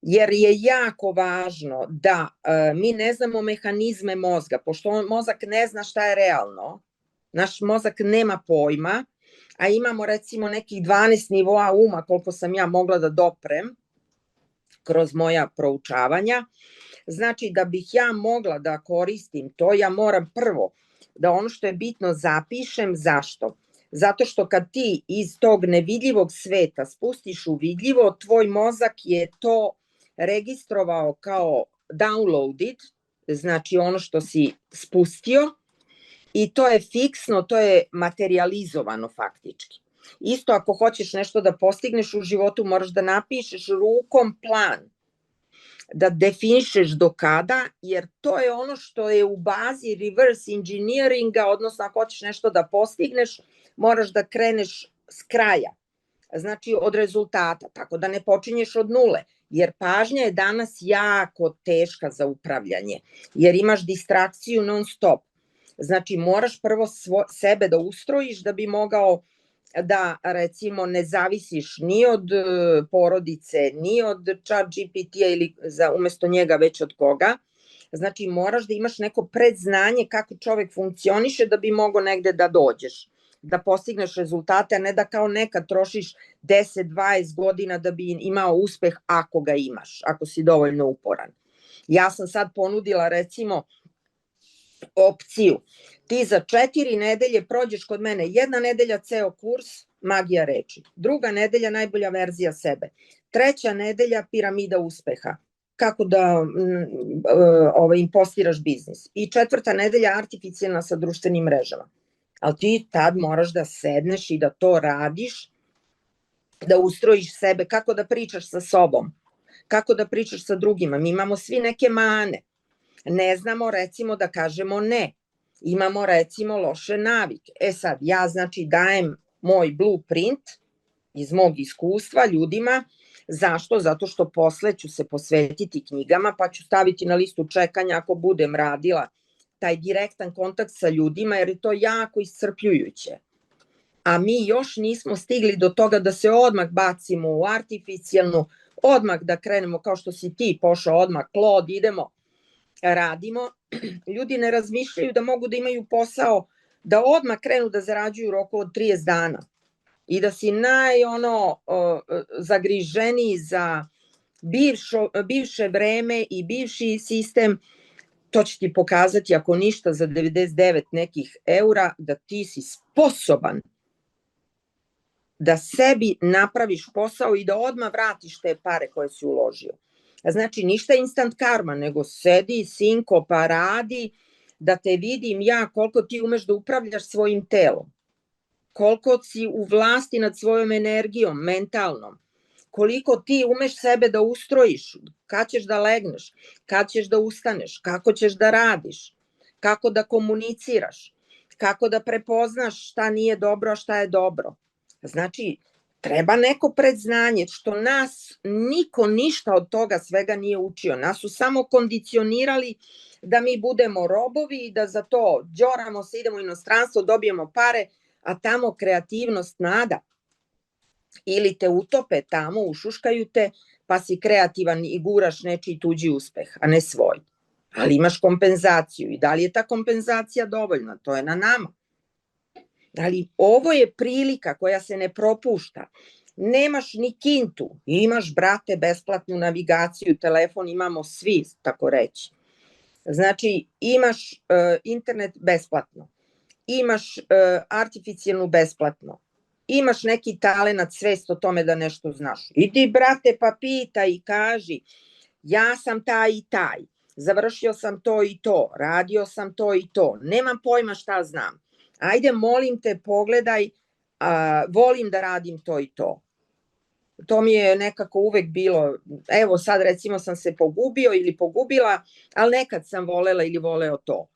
Jer je jako važno da mi ne znamo mehanizme mozga, pošto mozak ne zna šta je realno, naš mozak nema pojma, a imamo recimo nekih 12 nivoa uma koliko sam ja mogla da doprem kroz moja proučavanja. Znači da bih ja mogla da koristim to, ja moram prvo da ono što je bitno zapišem. Zašto? Zato što kad ti iz tog nevidljivog sveta spustiš u vidljivo, tvoj mozak je to registrovao kao downloaded, znači ono što si spustio, i to je fiksno, to je materializovano faktički. Isto ako hoćeš nešto da postigneš u životu, moraš da napišeš rukom plan, da definišeš do kada, jer to je ono što je u bazi reverse engineeringa, odnosno ako hoćeš nešto da postigneš, moraš da kreneš s kraja, znači od rezultata, tako da ne počinješ od nule, jer pažnja je danas jako teška za upravljanje, jer imaš distrakciju non stop. Znači moraš prvo sebe da ustrojiš da bi mogao da recimo ne zavisiš ni od porodice, ni od ChatGPT-a ili umesto njega već od koga. Znači moraš da imaš neko predznanje kako čovek funkcioniše da bi mogao negde da dođeš, da postigneš rezultate, a ne da kao nekad trošiš 10-20 godina da bi imao uspeh ako ga imaš, ako si dovoljno uporan. Ja sam sad ponudila recimo opciju, ti za 4 nedelje prođeš kod mene, 1 nedelja ceo kurs magija reči, 2 nedelja najbolja verzija sebe, 3 nedelja piramida uspeha, kako da impostiraš biznis, i 4 nedelja artificijalna sa društvenim mrežama. Ali ti tad moraš da sedneš i da to radiš, da ustrojiš sebe, kako da pričaš sa sobom, kako da pričaš sa drugima. Mi imamo svi neke mane. Ne znamo recimo da kažemo ne. Imamo recimo loše navike. Sad, ja znači dajem moj blueprint iz mog iskustva ljudima. Zašto? Zato što posle ću se posvetiti knjigama, pa ću staviti na listu čekanja ako budem radila taj direktan kontakt sa ljudima, jer je to jako iscrpljujuće. A mi još nismo stigli do toga da se odmah bacimo u artificijalnu, odmah da krenemo kao što si ti pošao odmah, Claude, idemo, radimo. Ljudi ne razmišljaju da mogu da imaju posao, da odmah krenu da zarađuju u roku od 30 dana i da si zagriženiji za bivše vreme i bivši sistem, to će ti pokazati, ako ništa, za 99 nekih eura, da ti si sposoban da sebi napraviš posao i da odmah vratiš te pare koje si uložio. Znači, ništa instant karma, nego sedi, sinko, pa radi, da te vidim ja koliko ti umeš da upravljaš svojim telom, koliko si u vlasti nad svojom energijom, mentalnom, koliko ti umeš sebe da ustrojiš, kad ćeš da legneš, kad ćeš da ustaneš, kako ćeš da radiš, kako da komuniciraš, kako da prepoznaš šta nije dobro, a šta je dobro. Znači, treba neko predznanje, što nas niko ništa od toga svega nije učio. Nas su samo kondicionirali da mi budemo robovi i da za to đoramo se, idemo u inostranstvo, dobijemo pare, a tamo kreativnost nada. Ili te utope tamo, ušuškaju te, pa si kreativan i guraš nečiji tuđi uspeh, a ne svoj. Ali imaš kompenzaciju i da li je ta kompenzacija dovoljna? To je na nama. Ali ovo je prilika koja se ne propušta. Nemaš ni kintu, imaš, brate, besplatnu navigaciju, telefon imamo svi, tako reći. Znači, imaš internet besplatno, imaš artificijalnu besplatno, imaš neki talenat, svest o tome da nešto znaš. Idi, brate, pa pitaj i kaži, ja sam taj i taj, završio sam to i to, radio sam to i to, nemam pojma šta znam. Ajde, molim te, pogledaj, volim da radim to i to. To mi je nekako uvek bilo, evo sad recimo sam se pogubio ili pogubila, ali nekad sam volela ili voleo to.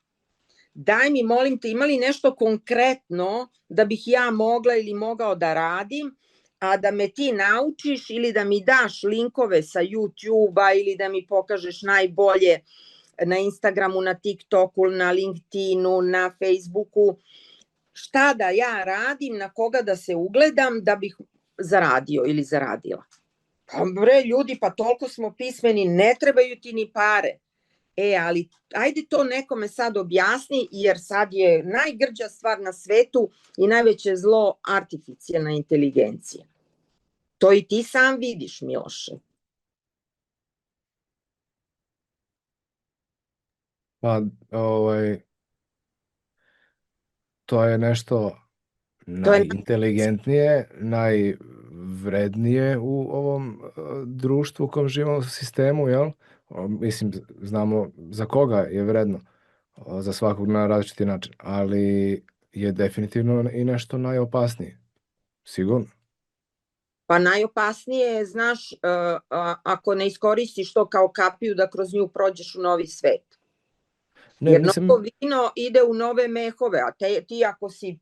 Daj mi, molim te, ima li nešto konkretno da bih ja mogla ili mogao da radim, a da me ti naučiš ili da mi daš linkove sa YouTube-a ili da mi pokažeš najbolje na Instagramu, na TikToku, na LinkedInu, na Facebooku, šta da ja radim, na koga da se ugledam da bih zaradio ili zaradila. Pa bre, ljudi, pa toliko smo pismeni, ne trebaju ti ni pare. Ali ajde to nekome sad objasni, jer sad je najgrđa stvar na svetu i najveće zlo artificijalna inteligencija. To i ti sam vidiš, Miloše. Pa, to je nešto najinteligentnije, najvrednije u ovom društvu u kojem živimo, u sistemu, jel? Mislim, znamo za koga je vredno, za svakog na različiti način, ali je definitivno i nešto najopasnije, sigurno. Pa najopasnije je, znaš, ako ne iskoristiš to kao kapiju da kroz nju prođeš u novi svet. Jer novo vino ide u nove mehove, a ti ako si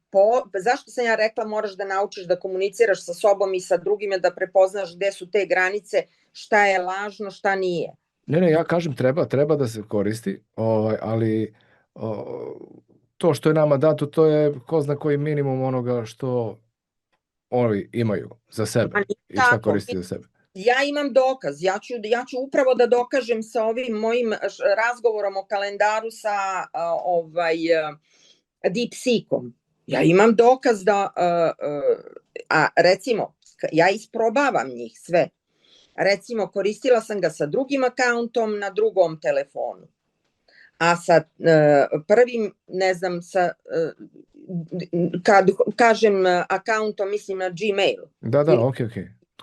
zašto sam ja rekla moraš da naučiš da komuniciraš sa sobom i sa drugime, da prepoznaš gde su te granice, šta je lažno, šta nije. Ne, ja kažem treba da se koristi, ali to što je nama dato, to je ko zna koji minimum onoga što oni imaju za sebe i šta koristi za sebe. Ja imam dokaz, ja ću upravo da dokažem sa ovim mojim razgovorom o kalendaru sa DeepSeekom. Ja imam dokaz da, recimo, ja isprobavam njih sve. Recimo, koristila sam ga sa drugim akauntom na drugom telefonu. A sa prvim, ne znam, kad kažem akauntom, mislim na Gmail. Da, ok.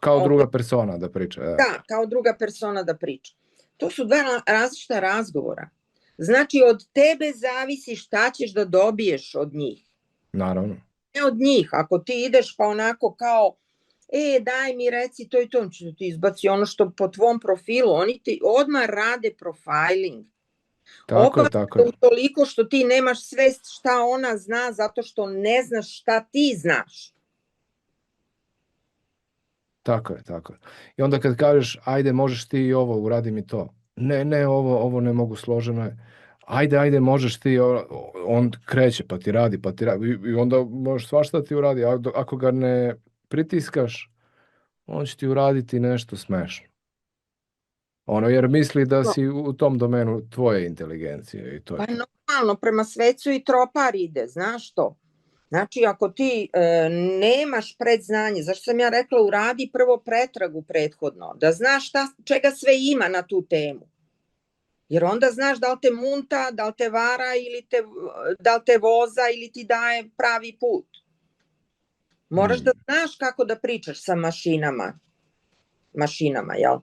Kao druga persona da priča. Da, kao druga persona da priča. To su dva različita razgovora. Znači, od tebe zavisi šta ćeš da dobiješ od njih. Naravno. Ne od njih. Ako ti ideš pa onako kao, daj mi reci to i to, ću da ti izbaci ono što po tvom profilu. Oni ti odmah rade profiling. Tako je. Toliko što ti nemaš svest šta ona zna, zato što ne znaš šta ti znaš. Tako je. I onda kad kažeš, ajde, možeš ti i ovo, uradi mi to. Ne, ovo ne mogu, složeno je. Ajde, možeš ti, on kreće, pa ti radi. I onda možeš svašta ti uradi. Ako ga ne pritiskaš, on će ti uraditi nešto smešno. Jer misli da si u tom domenu tvoje inteligencije. Pa normalno, prema svecu i tropar ide, znaš to. Znači, ako ti nemaš predznanje, zašto sam ja rekla, uradi prvo pretragu prethodno, da znaš čega sve ima na tu temu. Jer onda znaš da li te munta, da li te vara, da li te voza ili ti daje pravi put. Moraš da znaš kako da pričaš sa mašinama, jel?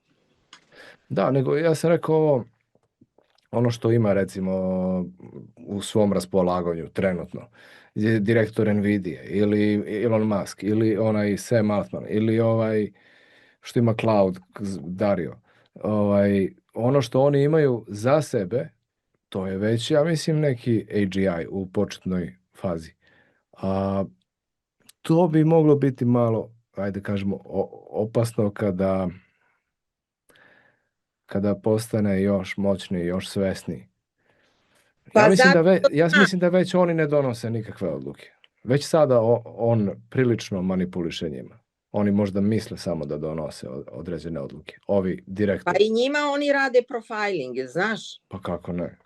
Da, nego ja sam rekao ono što ima recimo u svom raspolaganju trenutno, je direktor Nvidia ili Elon Musk ili onaj Sam Altman ili ovaj što ima cloud Dario. Ono što oni imaju za sebe, to je već, ja mislim, neki AGI u početnoj fazi. A to bi moglo biti malo, ajde kažemo, opasno kada postane još moćniji, još svesniji. Ja mislim da već oni ne donose nikakve odluke. Već sada on prilično manipuliše njima. Oni možda misle samo da donose određene odluke. Ovi direktori. Pa i njima oni rade profiling, znaš? Pa kako ne?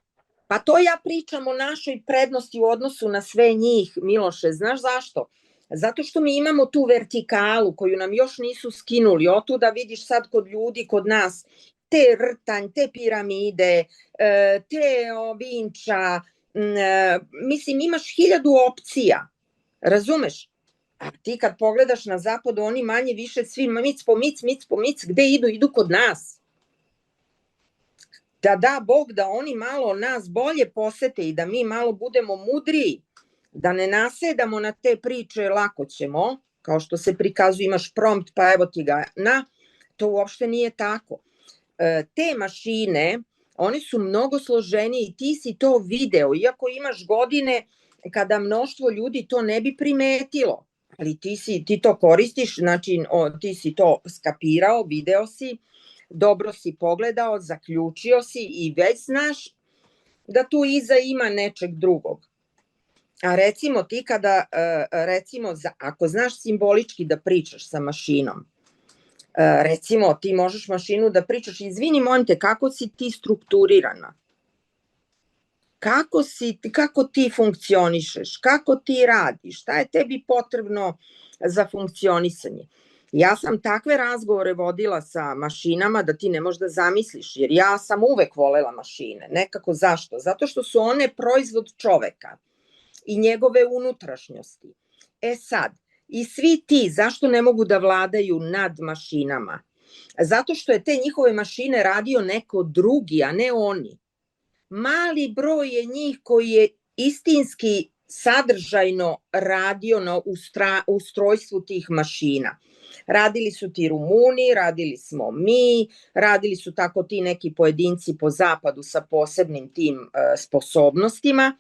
Pa to ja pričam o našoj prednosti u odnosu na sve njih, Miloše. Znaš zašto? Zato što mi imamo tu vertikalu koju nam još nisu skinuli. Otuda vidiš sad kod ljudi, kod nas, te rtanj, te piramide, te vinča. Mislim, imaš 1000 opcija. Razumeš? A ti kad pogledaš na zapadu, oni manje više svi mic po mic, gde idu? Idu kod nas. Da Bog da oni malo nas bolje posete i da mi malo budemo mudriji, da ne nasedamo na te priče, lako ćemo, kao što se prikazuje, imaš prompt, pa evo ti ga, to uopšte nije tako. Te mašine, one su mnogo složenije i ti si to video, iako imaš godine kada mnoštvo ljudi to ne bi primetilo, ali ti to koristiš, znači ti si to skapirao, video si, dobro si pogledao, zaključio si i već znaš da tu iza ima nečeg drugog. A recimo ti kada, ako znaš simbolički da pričaš sa mašinom, recimo ti možeš mašinu da pričaš, izvini molim te, kako si ti strukturirana? Kako ti funkcionišeš? Kako ti radiš? Šta je tebi potrebno za funkcionisanje? Ja sam takve razgovore vodila sa mašinama da ti ne možeš da zamisliš, jer ja sam uvek volela mašine. Nekako zašto? Zato što su one proizvod čoveka i njegove unutrašnjosti. Sad, i svi ti, zašto ne mogu da vladaju nad mašinama? Zato što je te njihove mašine radio neko drugi, a ne oni. Mali broj je njih koji je istinski sadržajno radio na ustrojstvu tih mašina. Radili su ti Rumuni, radili smo mi, radili su tako ti neki pojedinci po zapadu sa posebnim tim sposobnostima.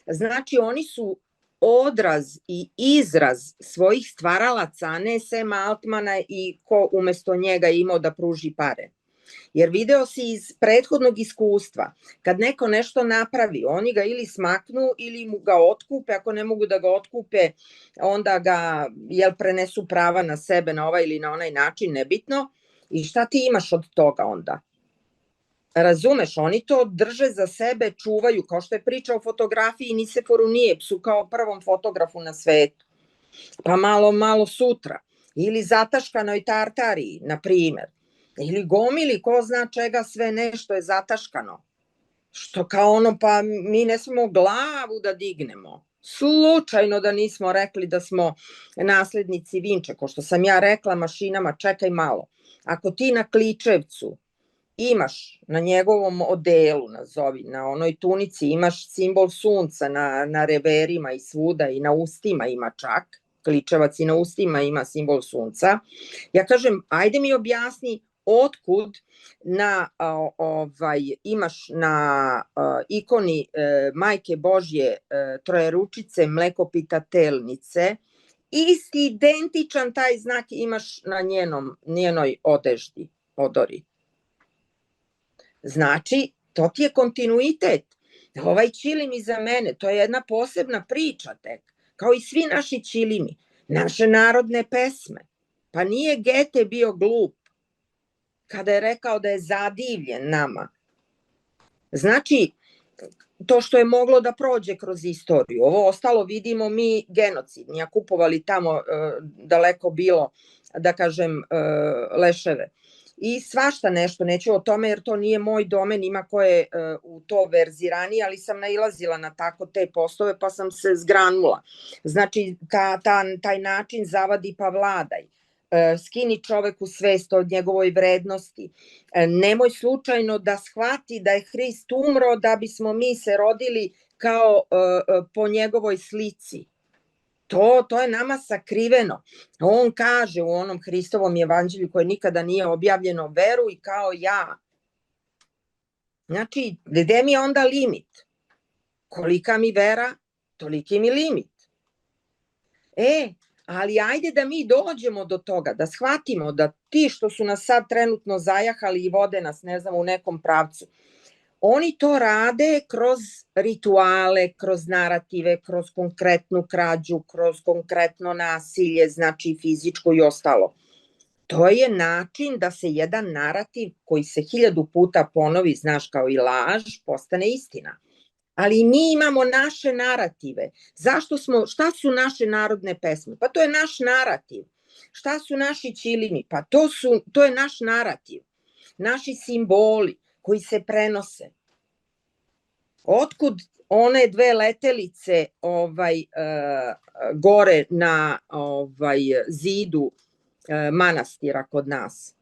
Znači oni su odraz i izraz svojih stvaralaca, a ne Sama Altmana i ko umesto njega imao da pruži pare. Jer video si iz prethodnog iskustva, kad neko nešto napravi, oni ga ili smaknu ili mu ga otkupe, ako ne mogu da ga otkupe, onda ga prenesu prava na sebe na ovaj ili na onaj način, nebitno. I šta ti imaš od toga onda? Razumeš, oni to drže za sebe, čuvaju, kao što je priča o fotografiji Niseforu Nijepsu kao prvom fotografu na svetu. Pa malo sutra. Ili zataškanoj Tartariji, na primer. Ili gomili, ko zna čega sve nešto je zataškano. Što kao ono, pa mi ne smemo glavu da dignemo. Slučajno da nismo rekli da smo naslednici Vinče, ko što sam ja rekla mašinama, čekaj malo. Ako ti na Kličevcu imaš na njegovom odelu, nazovi, na onoj tunici, imaš simbol sunca na reverima i svuda i na ustima ima čak, Kličevac i na ustima ima simbol sunca. Ja kažem, ajde mi objasni otkud imaš na ikoni Majke Božje trojeručice mlekopitatelnice, isti identičan taj znak imaš na njenoj odori. Znači, to ti je kontinuitet. Ovaj ćilim iza mene, to je jedna posebna priča tek, kao i svi naši ćilimi, naše narodne pesme. Pa nije Gete bio glup kada je rekao da je zadivljen nama. Znači, to što je moglo da prođe kroz istoriju. Ovo ostalo vidimo mi genocidni, a kupovali tamo daleko bilo, da kažem, leševe. i svašta nešto, neću o tome jer to nije moj domen, ima ko je u to verziraniji, ali sam nailazila na tako te postove pa sam se zgranula. Znači, taj način zavadi pa vladaj. Skini čoveku svest od njegovoj vrednosti. Nemoj slučajno da shvati da je Hrist umro da bismo mi se rodili kao po njegovoj slici. To je nama sakriveno. On kaže u onom Hristovom evanđelju koje nikada nije objavljeno, veruj kao ja. Znači, gde mi je onda limit? Kolika mi vera, toliki mi limit. Ali ajde da mi dođemo do toga, da shvatimo da ti što su nas sad trenutno zajahali i vode nas, ne znam, u nekom pravcu, oni to rade kroz rituale, kroz narative, kroz konkretnu krađu, kroz konkretno nasilje, znači fizičko i ostalo. To je način da se jedan narativ koji se 1000 puta ponovi, znaš, kao i laž, postane istina. Ali mi imamo naše narative. Šta su naše narodne pesme? Pa to je naš narativ. Šta su naši ćilimi? Pa to je naš narativ. Naši simboli koji se prenose. Otkud one 2 letelice gore na zidu manastira kod nas?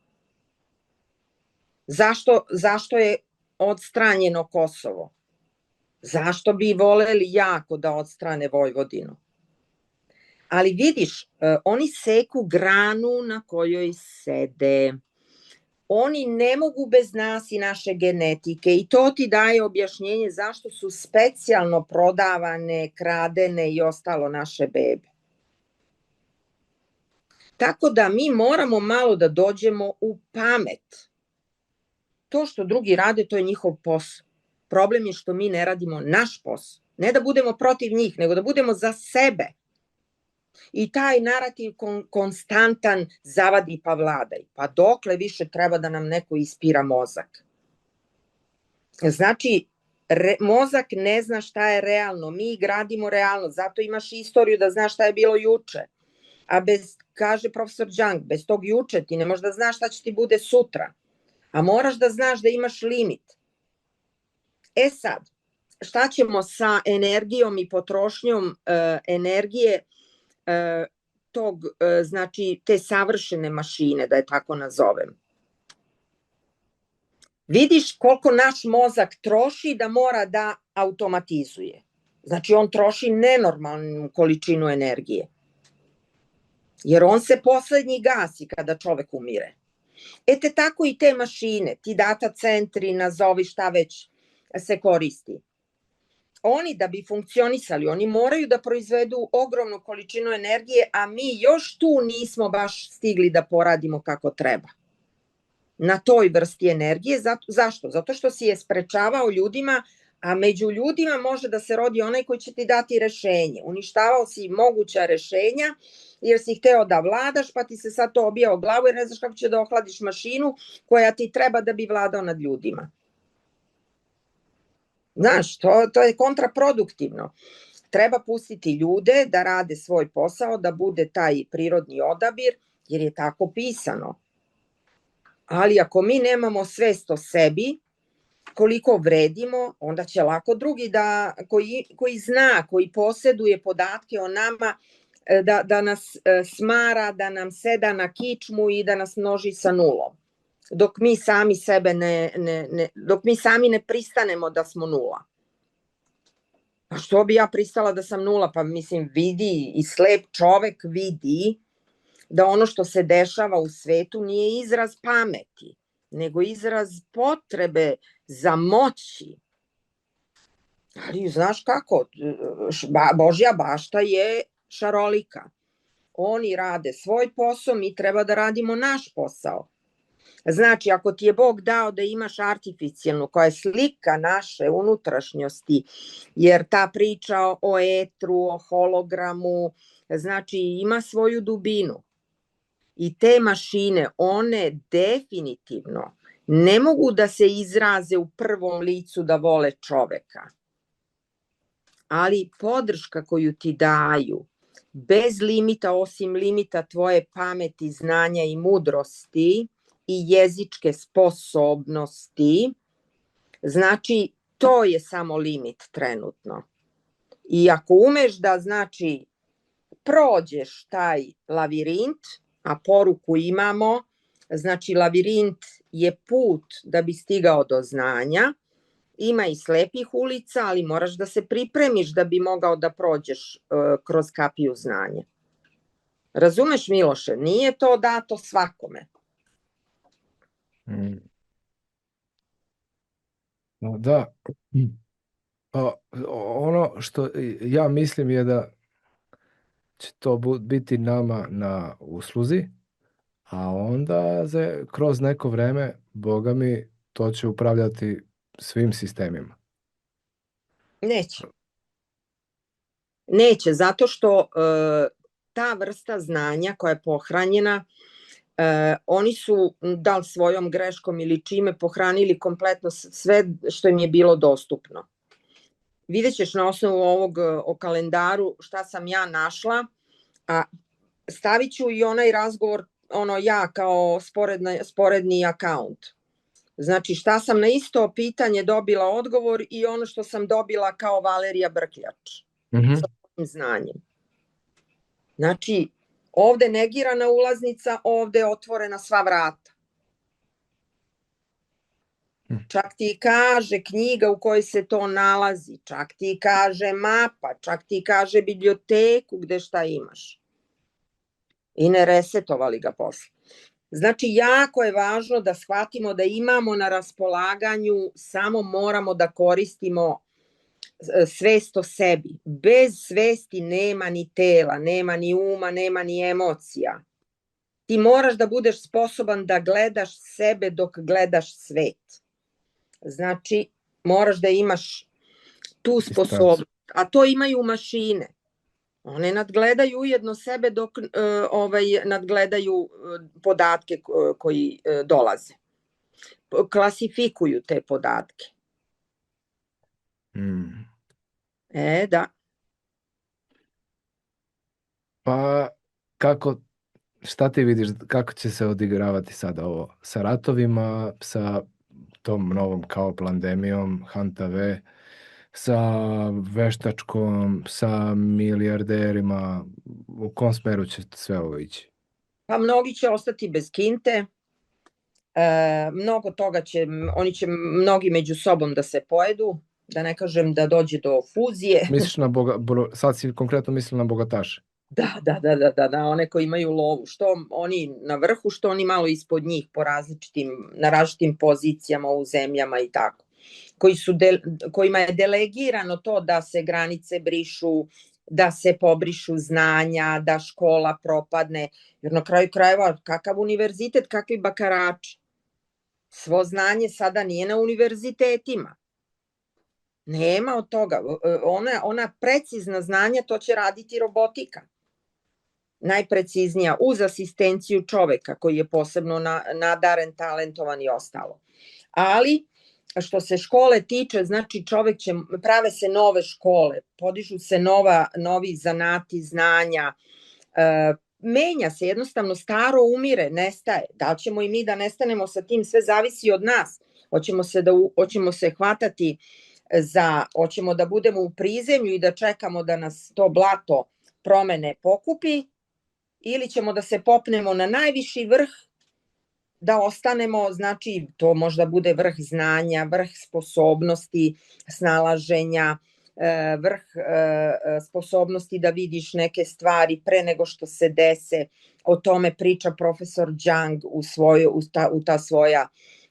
Zašto je odstranjeno Kosovo? Zašto bi voleli jako da odstrane Vojvodinu? Ali vidiš, oni seku granu na kojoj sede. Oni ne mogu bez nas i naše genetike i to ti daje objašnjenje zašto su specijalno prodavane, kradene i ostalo naše bebe. Tako da mi moramo malo da dođemo u pamet. To što drugi rade, to je njihov posao. Problem je što mi ne radimo naš posao. Ne da budemo protiv njih, nego da budemo za sebe. I taj narativ konstantan zavadi pa vladaj. Pa dokle više treba da nam neko ispira mozak? Znači, mozak ne zna šta je realno. Mi gradimo realno. Zato imaš istoriju da znaš šta je bilo juče. A kaže profesor Đang, bez tog juče ti ne možeš da znaš šta će ti bude sutra. A moraš da znaš da imaš limit. Sad, šta ćemo sa energijom i potrošnjom energije znači te savršene mašine, da je tako nazovem? Vidiš koliko naš mozak troši da mora da automatizuje. Znači on troši nenormalnu količinu energije. Jer on se poslednji gasi kada čovek umire. Tako i te mašine, ti data centri, nazovi šta već se koristi. Oni da bi funkcionisali, oni moraju da proizvedu ogromnu količinu energije, a mi još tu nismo baš stigli da poradimo kako treba. Na toj vrsti energije. Zašto? Zato što si je sprečavao ljudima, a među ljudima može da se rodi onaj koji će ti dati rešenje. Uništavao si moguća rešenja jer si hteo da vladaš, pa ti se sad to obija o glavu jer ne znaš kako će da ohladiš mašinu koja ti treba da bi vladao nad ljudima. Znaš, to je kontraproduktivno. Treba pustiti ljude da rade svoj posao, da bude taj prirodni odabir, jer je tako pisano. Ali ako mi nemamo svest o sebi, koliko vredimo, onda će lako drugi koji zna, koji poseduje podatke o nama, da nas smara, da nam seda na kičmu i da nas množi sa nulom. Dok mi sami ne pristanemo da smo nula. A što bi ja pristala da sam nula? Pa mislim, vidi i slep čovek vidi da ono što se dešava u svetu nije izraz pameti, nego izraz potrebe za moći. Ali znaš kako, Božja bašta je šarolika. Oni rade svoj posao, mi treba da radimo naš posao. Znači, ako ti je Bog dao da imaš artificijalnu, koja je slika naše unutrašnjosti, jer ta priča o etru, o hologramu, znači ima svoju dubinu. I te mašine, one definitivno ne mogu da se izraze u prvom licu da vole čoveka. Ali podrška koju ti daju, bez limita, osim limita tvoje pameti, znanja i mudrosti, i jezičke sposobnosti, znači to je samo limit trenutno. I ako umeš da, znači, prođeš taj lavirint, a poruku imamo, znači lavirint je put da bi stigao do znanja, ima i slepih ulica, ali moraš da se pripremiš da bi mogao da prođeš kroz kapiju znanja. Razumeš, Miloše? Nije to dato svakome. Da. Ono što ja mislim je da će to biti nama na usluzi, a onda kroz neko vreme, Boga mi, to će upravljati svim sistemima. Neće. Neće, zato što ta vrsta znanja koja je pohranjena, oni su, da li svojom greškom ili čime, pohranili kompletno sve što im je bilo dostupno. Vidjet ćeš na osnovu ovog o kalendaru šta sam ja našla, a stavit ću i onaj razgovor, ja kao sporedni akaunt. Znači šta sam na isto pitanje dobila odgovor i ono što sam dobila kao Valerija Brkljač sa svojim znanjem. Znači, ovde negirana ulaznica, ovde otvorena sva vrata. Čak ti kaže knjiga u kojoj se to nalazi, čak ti kaže mapa, čak ti kaže biblioteku gde šta imaš. I ne resetovali ga posle. Znači, jako je važno da shvatimo da imamo na raspolaganju, samo moramo da koristimo svest o sebi. Bez svesti nema ni tela, nema ni uma, nema ni emocija. Ti moraš da budeš sposoban da gledaš sebe dok gledaš svet. Znači, moraš da imaš tu sposobnost. A to imaju mašine. One nadgledaju ujedno sebe dok nadgledaju podatke koji dolaze. Klasifikuju te podatke. Da. Pa, šta ti vidiš, kako će se odigravati sada ovo? Sa ratovima, sa tom novom kao pandemijom, HANTA-V, sa veštačkom, sa milijarderima, u kom smeru će sve ovo ići? Pa mnogi će ostati bez kinte, mnogo toga oni će mnogi među sobom da se pojedu, da ne kažem da dođe do fuzije. Misliš sad si konkretno mislila na bogataše? Da, one koji imaju lovu, što oni na vrhu, što oni malo ispod njih na različitim pozicijama u zemljama i tako, kojima je delegirano to da se granice brišu, da se pobrišu znanja, da škola propadne, jer na kraju krajeva kakav univerzitet, kakvi bakarači. Svo znanje sada nije na univerzitetima. Nema od toga. Ona precizna znanja, to će raditi robotika. Najpreciznija, uz asistenciju čoveka koji je posebno nadaren, talentovan i ostalo. Ali, što se škole tiče, znači prave se nove škole, podižu se novi zanati, znanja, menja se, jednostavno staro umire, nestaje. Da li ćemo i mi da nestanemo sa tim, sve zavisi od nas. Hoćemo se hvatati hoćemo da budemo u prizemlju i da čekamo da nas to blato promene pokupi, ili ćemo da se popnemo na najviši vrh, da ostanemo, znači to možda bude vrh znanja, vrh sposobnosti, snalaženja, vrh sposobnosti da vidiš neke stvari pre nego što se dese. O tome priča profesor Jung u ta svoja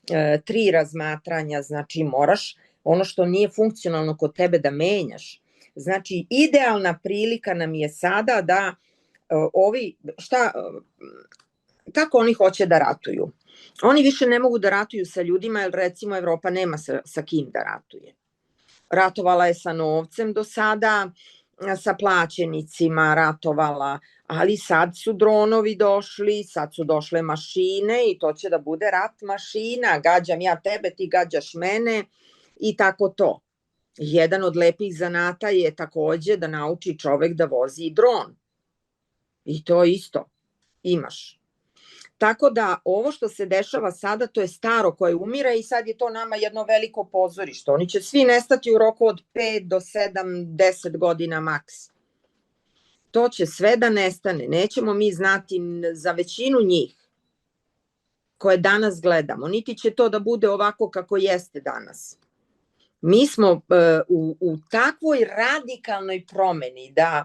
3 razmatranja. Znači moraš ono što nije funkcionalno kod tebe da menjaš. Znači idealna prilika nam je sada da kako oni hoće da ratuju. Oni više ne mogu da ratuju sa ljudima, jer recimo Evropa nema sa kim da ratuje. Ratovala je sa novcem do sada, sa plaćenicima ratovala, ali sad su dronovi došli, sad su došle mašine i to će da bude rat mašina. Gađam ja tebe, ti gađaš mene i tako to. Jedan od lepih zanata je takođe da nauči čovek da vozi dron. I to isto imaš. Tako da ovo što se dešava sada, to je staro koje umire i sad je to nama jedno veliko pozorište. Oni će svi nestati u roku od 5 do 7, 10 godina maks. To će sve da nestane. Nećemo mi znati za većinu njih koje danas gledamo. Niti će to da bude ovako kako jeste danas. Mi smo u takvoj radikalnoj promeni da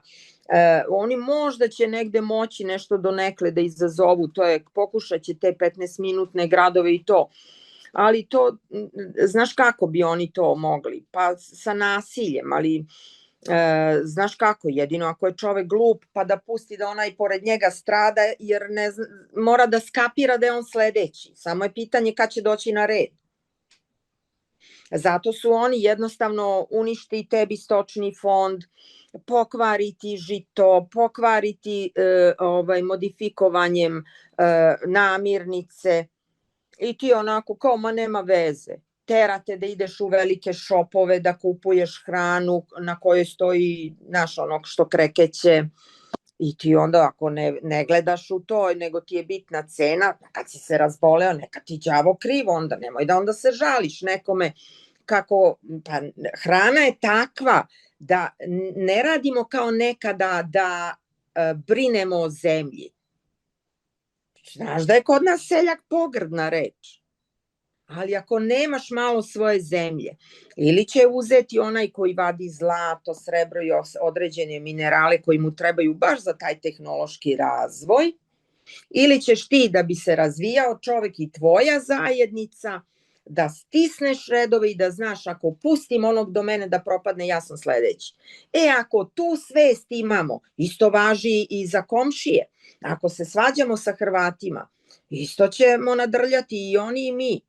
oni možda će negde moći nešto donekle da izazovu, to je pokušat će te 15-minutne gradove i to, ali to, znaš kako bi oni to mogli? Pa sa nasiljem, ali znaš kako, jedino ako je čovek glup pa da pusti da onaj pored njega strada jer ne zna, mora da skapira da je on sledeći, samo je pitanje kad će doći na red. Zato su oni jednostavno uništi tebi stočni fond, pokvariti žito, pokvariti modifikovanjem namirnice i ti onako kao ma nema veze. Terate da ideš u velike šopove da kupuješ hranu na kojoj stoji naš onog što krekeće i ti onda ako ne gledaš u to nego ti je bitna cena, kad si se razboleo neka ti đavo krivo, onda nemoj da onda se žališ nekome kako, pa hrana je takva da ne radimo kao nekada da brinemo o zemlji. Znaš da je kod nas seljak pogrdna reč, ali ako nemaš malo svoje zemlje, ili će uzeti onaj koji vadi zlato, srebro i određene minerale koji mu trebaju baš za taj tehnološki razvoj, ili ćeš ti da bi se razvijao čovek i tvoja zajednica, da stisneš redove i da znaš ako pustim onog do mene da propadne, ja sam sledeći. Ako tu svest imamo, isto važi i za komšije. Ako se svađamo sa Hrvatima, isto ćemo nadrljati i oni i mi.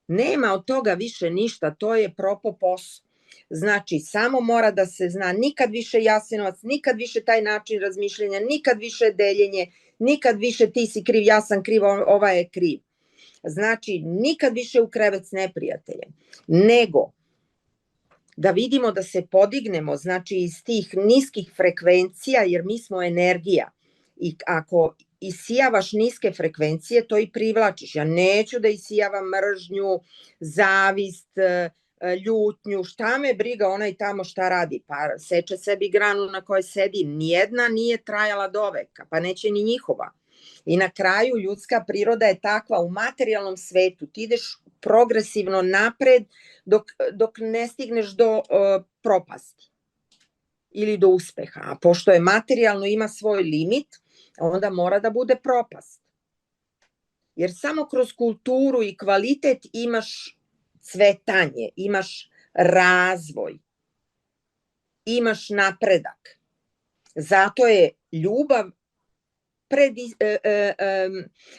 Nema od toga više ništa, to je propao posao. Znači, samo mora da se zna, nikad više Jasenovac, nikad više taj način razmišljanja, nikad više deljenje, nikad više ti si kriv, ja sam kriv, ovaj je kriv. Znači, nikad više u krevet s neprijateljem, nego da vidimo da se podignemo, znači iz tih niskih frekvencija, jer mi smo energija i ako isijavaš niske frekvencije, to i privlačiš. Ja neću da isijavam mržnju, zavist, ljutnju, šta me briga onaj tamo šta radi, pa seče sebi granu na kojoj sedi, nijedna nije trajala do veka, pa neće ni njihova. I na kraju ljudska priroda je takva u materijalnom svetu, ti ideš progresivno napred dok ne stigneš do propasti ili do uspeha, a pošto je materijalno ima svoj limit, onda mora da bude propast. Jer samo kroz kulturu i kvalitet imaš cvetanje, imaš razvoj, imaš napredak. Zato je ljubav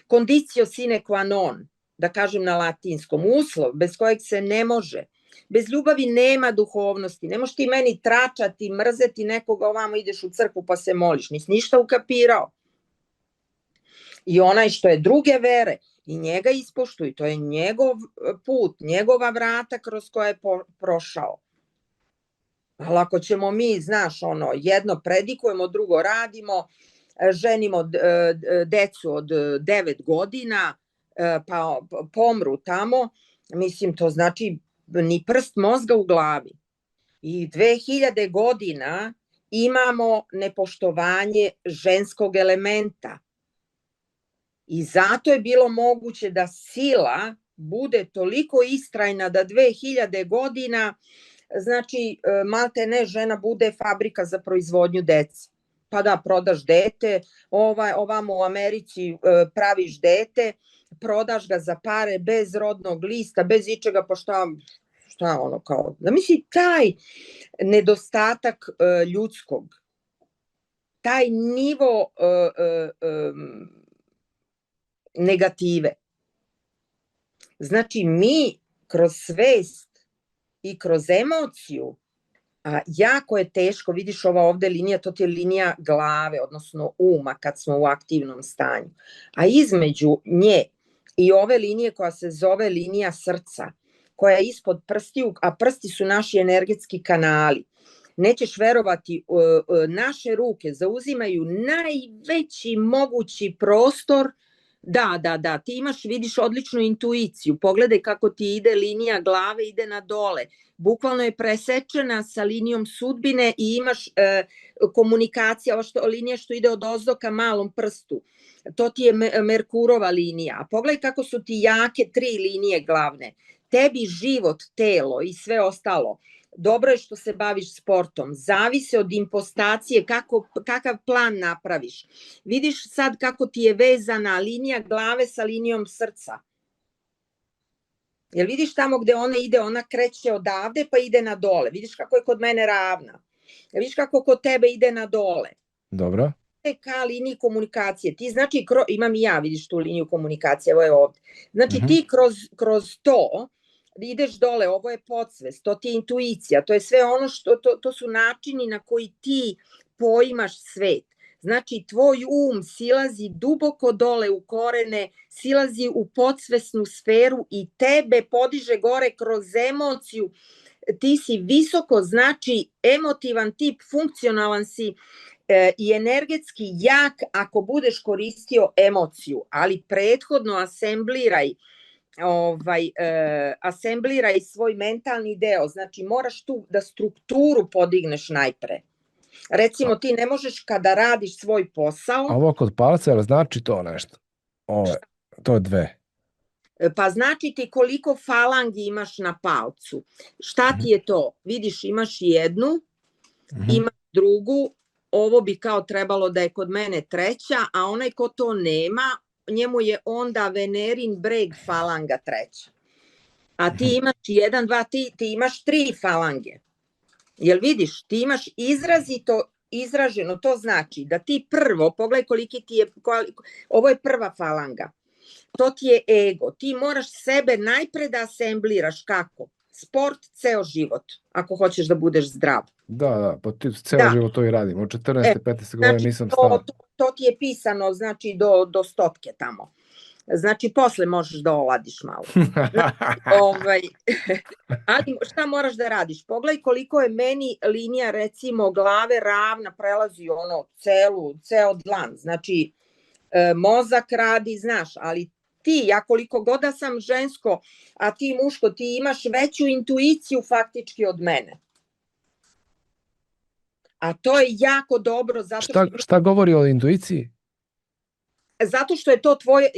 condicio sine qua non, da kažem na latinskom, uslov bez kojeg se ne može. Bez ljubavi nema duhovnosti, ne možeš ti meni tračati, mrzeti nekoga, ovamo ideš u crkvu pa se moliš, nisi ništa ukapirao. I onaj što je druge vere, i njega ispoštuj, to je njegov put, njegova vrata kroz koje je prošao. Ali ako ćemo mi, znaš, jedno predikujemo, drugo radimo, ženimo decu od 9 godina, pa pomru tamo, mislim, to znači ni prst mozga u glavi. I 2000 godina imamo nepoštovanje ženskog elementa. I zato je bilo moguće da sila bude toliko istrajna da 2000 godina, znači, malte ne, žena bude fabrika za proizvodnju dece. Pa da, prodaš dete, ovamo u Americi praviš dete, prodaš ga za pare bez rodnog lista, bez ičega, pa šta kao, da misli taj nedostatak ljudskog, taj nivo negative. Znači mi kroz svest i kroz emociju, a jako je teško, vidiš ova ovde linija, to ti je linija glave, odnosno uma kad smo u aktivnom stanju. A između nje i ove linije koja se zove linija srca, koja je ispod prstiju, a prsti su naši energetski kanali. Nećeš verovati, naše ruke zauzimaju najveći mogući prostor Da, ti imaš, vidiš odličnu intuiciju, pogledaj kako ti ide linija glave, ide na dole, bukvalno je presečena sa linijom sudbine i imaš komunikacija, linija što ide od ozdo ka malom prstu, to ti je Merkurova linija, a pogledaj kako su ti jake 3 linije glavne, tebi život, telo i sve ostalo, dobro je što se baviš sportom, zavise od impostacije, kakav plan napraviš. Vidiš sad kako ti je vezana linija glave sa linijom srca. Jel vidiš tamo gde ona ide, ona kreće odavde pa ide na dole. Vidiš kako je kod mene ravna. Jel vidiš kako kod tebe ide na dole. Dobro. Ka liniji komunikacije. Ti znači, imam i ja, vidiš tu liniju komunikacije, evo je ovde. Znači ti kroz to ideš dole, ovo je podsvest, to ti je intuicija, to je sve ono što, to su načini na koji ti poimaš svet. Znači, tvoj silazi duboko dole u korene, silazi u podsvesnu sferu i tebe podiže gore kroz emociju. Ti si visoko, znači emotivan tip, funkcionalan si i energetski jak ako budeš koristio emociju, ali prethodno asembliraj svoj mentalni deo, znači moraš tu da strukturu podigneš najpre. Recimo ti ne možeš kada radiš svoj posao... A ovo kod palca, ali znači to nešto? To je 2. Pa znači ti koliko falangi imaš na palcu. Šta ti je to? Vidiš, imaš jednu, imaš drugu, ovo bi kao trebalo da je kod mene 3, a onaj ko to nema, njemu je onda Venerin breg falanga 3. A ti imaš 1, 2, ti imaš 3 falange. Jel vidiš, ti imaš izrazito izraženo, to znači da ti prvo, pogledaj koliki ti je, ovo je prva falanga, to ti je ego, ti moraš sebe najpre da asembliraš, kako? Sport, ceo život, ako hoćeš da budeš zdrav. Da, pa ti ceo život to i radim, od 14. 15. godine nisam stao. To ti je pisano, znači do 100 tamo. Znači, posle možeš da oladiš malo. Ali šta moraš da radiš? Pogledaj koliko je meni linija, recimo, glave ravna, prelazi ceo dlan. Znači, mozak radi, znaš, ali ti, ja koliko god da sam žensko, a ti muško, ti imaš veću intuiciju faktički od mene. A to je jako dobro. Šta govori o intuiciji? Zato što je to tvoje,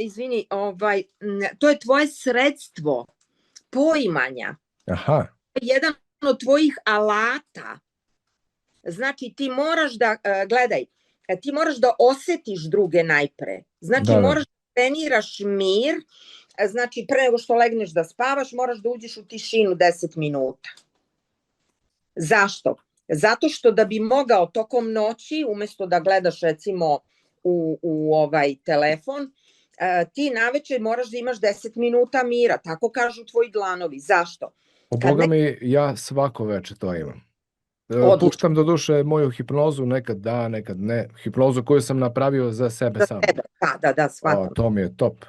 to je tvoje sredstvo poimanja. Aha. Jedan od tvojih alata. Znači ti moraš da, gledaj, ti moraš da osetiš druge najpre. Znači moraš da treniraš mir, znači pre nego što legneš da spavaš, moraš da uđeš u tišinu 10 minuta. Zašto? Zato što da bi mogao tokom noći, umesto da gledaš recimo u telefon, ti naveče moraš da imaš 10 minuta mira, tako kažu tvoji dlanovi. Zašto? Boga mi, ja svako veče to imam. Puštam do duše moju hipnozu, nekad da, nekad ne. Hipnozu koju sam napravio za sebe sam. Da, shvatam. To mi je top.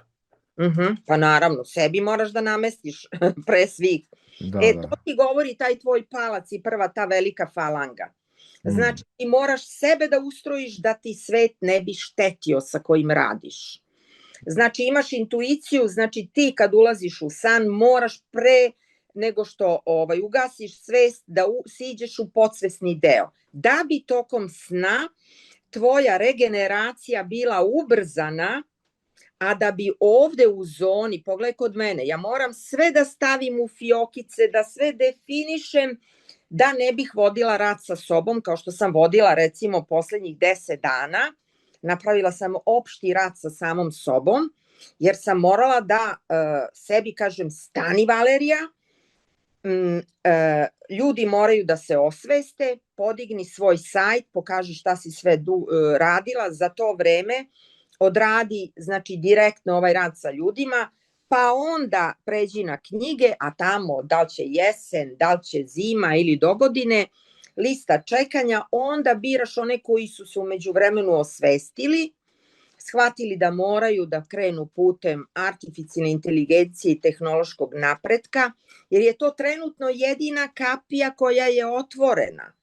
Pa naravno, sebi moraš da namestiš pre svih. To ti govori taj tvoj palac i prva ta velika falanga. Znači, ti moraš sebe da ustrojiš da ti svet ne bi štetio sa kojim radiš. Znači, imaš intuiciju, znači ti kad ulaziš u san moraš pre nego što ugasiš svest da siđeš u podsvesni deo. Da bi tokom sna tvoja regeneracija bila ubrzana, a da bi ovde u zoni, pogledaj kod mene, ja moram sve da stavim u fiokice, da sve definišem, da ne bih vodila rat sa sobom, kao što sam vodila recimo poslednjih 10 dana, napravila sam opšti rat sa samom sobom, jer sam morala da sebi kažem stani Valerija, ljudi moraju da se osveste, podigni svoj sajt, pokaži šta si sve radila za to vreme, odradi znači direktno ovaj rad sa ljudima, pa onda pređi na knjige, a tamo da li će jesen, da li će zima ili dogodine, lista čekanja, onda biraš one koji su se u međuvremenu osvestili, shvatili da moraju da krenu putem artificijalne inteligencije i tehnološkog napretka, jer je to trenutno jedina kapija koja je otvorena.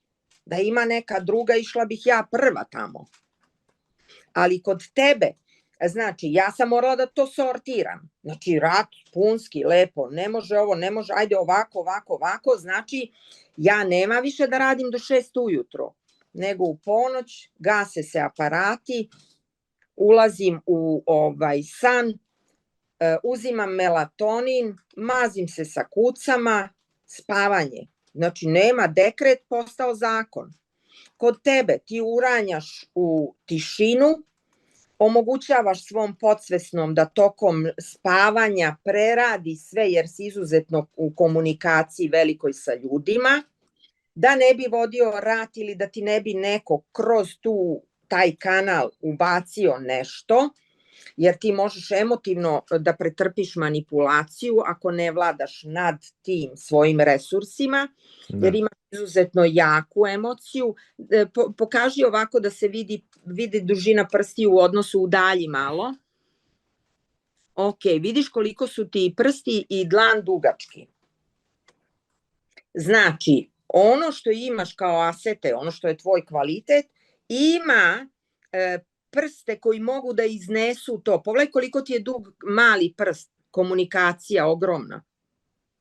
Da ima neka druga, išla bih ja prva tamo. Ali kod tebe, Znači, ja sam morala da to sortiram. Znači, rat, punski, lepo, ne može ovo, ne može, ajde ovako, ovako, ovako. Znači, ja nema više da radim do 6 ujutro, nego u ponoć, gase se aparati, ulazim u san, uzimam melatonin, mazim se sa kucama, spavanje. Znači, nema, dekret postao zakon. Kod tebe ti uranjaš u tišinu, omogućavaš svom podsvesnom da tokom spavanja preradi sve, jer si izuzetno u komunikaciji velikoj sa ljudima, da ne bi vodio rat ili da ti ne bi neko kroz taj kanal ubacio nešto, jer ti možeš emotivno da pretrpiš manipulaciju ako ne vladaš nad tim svojim resursima, jer imaš izuzetno jaku emociju. Pokaži ovako da se vidi dužina prstiju u odnosu udalji malo. Ok, vidiš koliko su ti prsti i dlan dugački. Znači, ono što imaš kao asete, ono što je tvoj kvalitet, ima prste koji mogu da iznesu to. Pogledaj koliko ti je dug mali prst, komunikacija ogromna.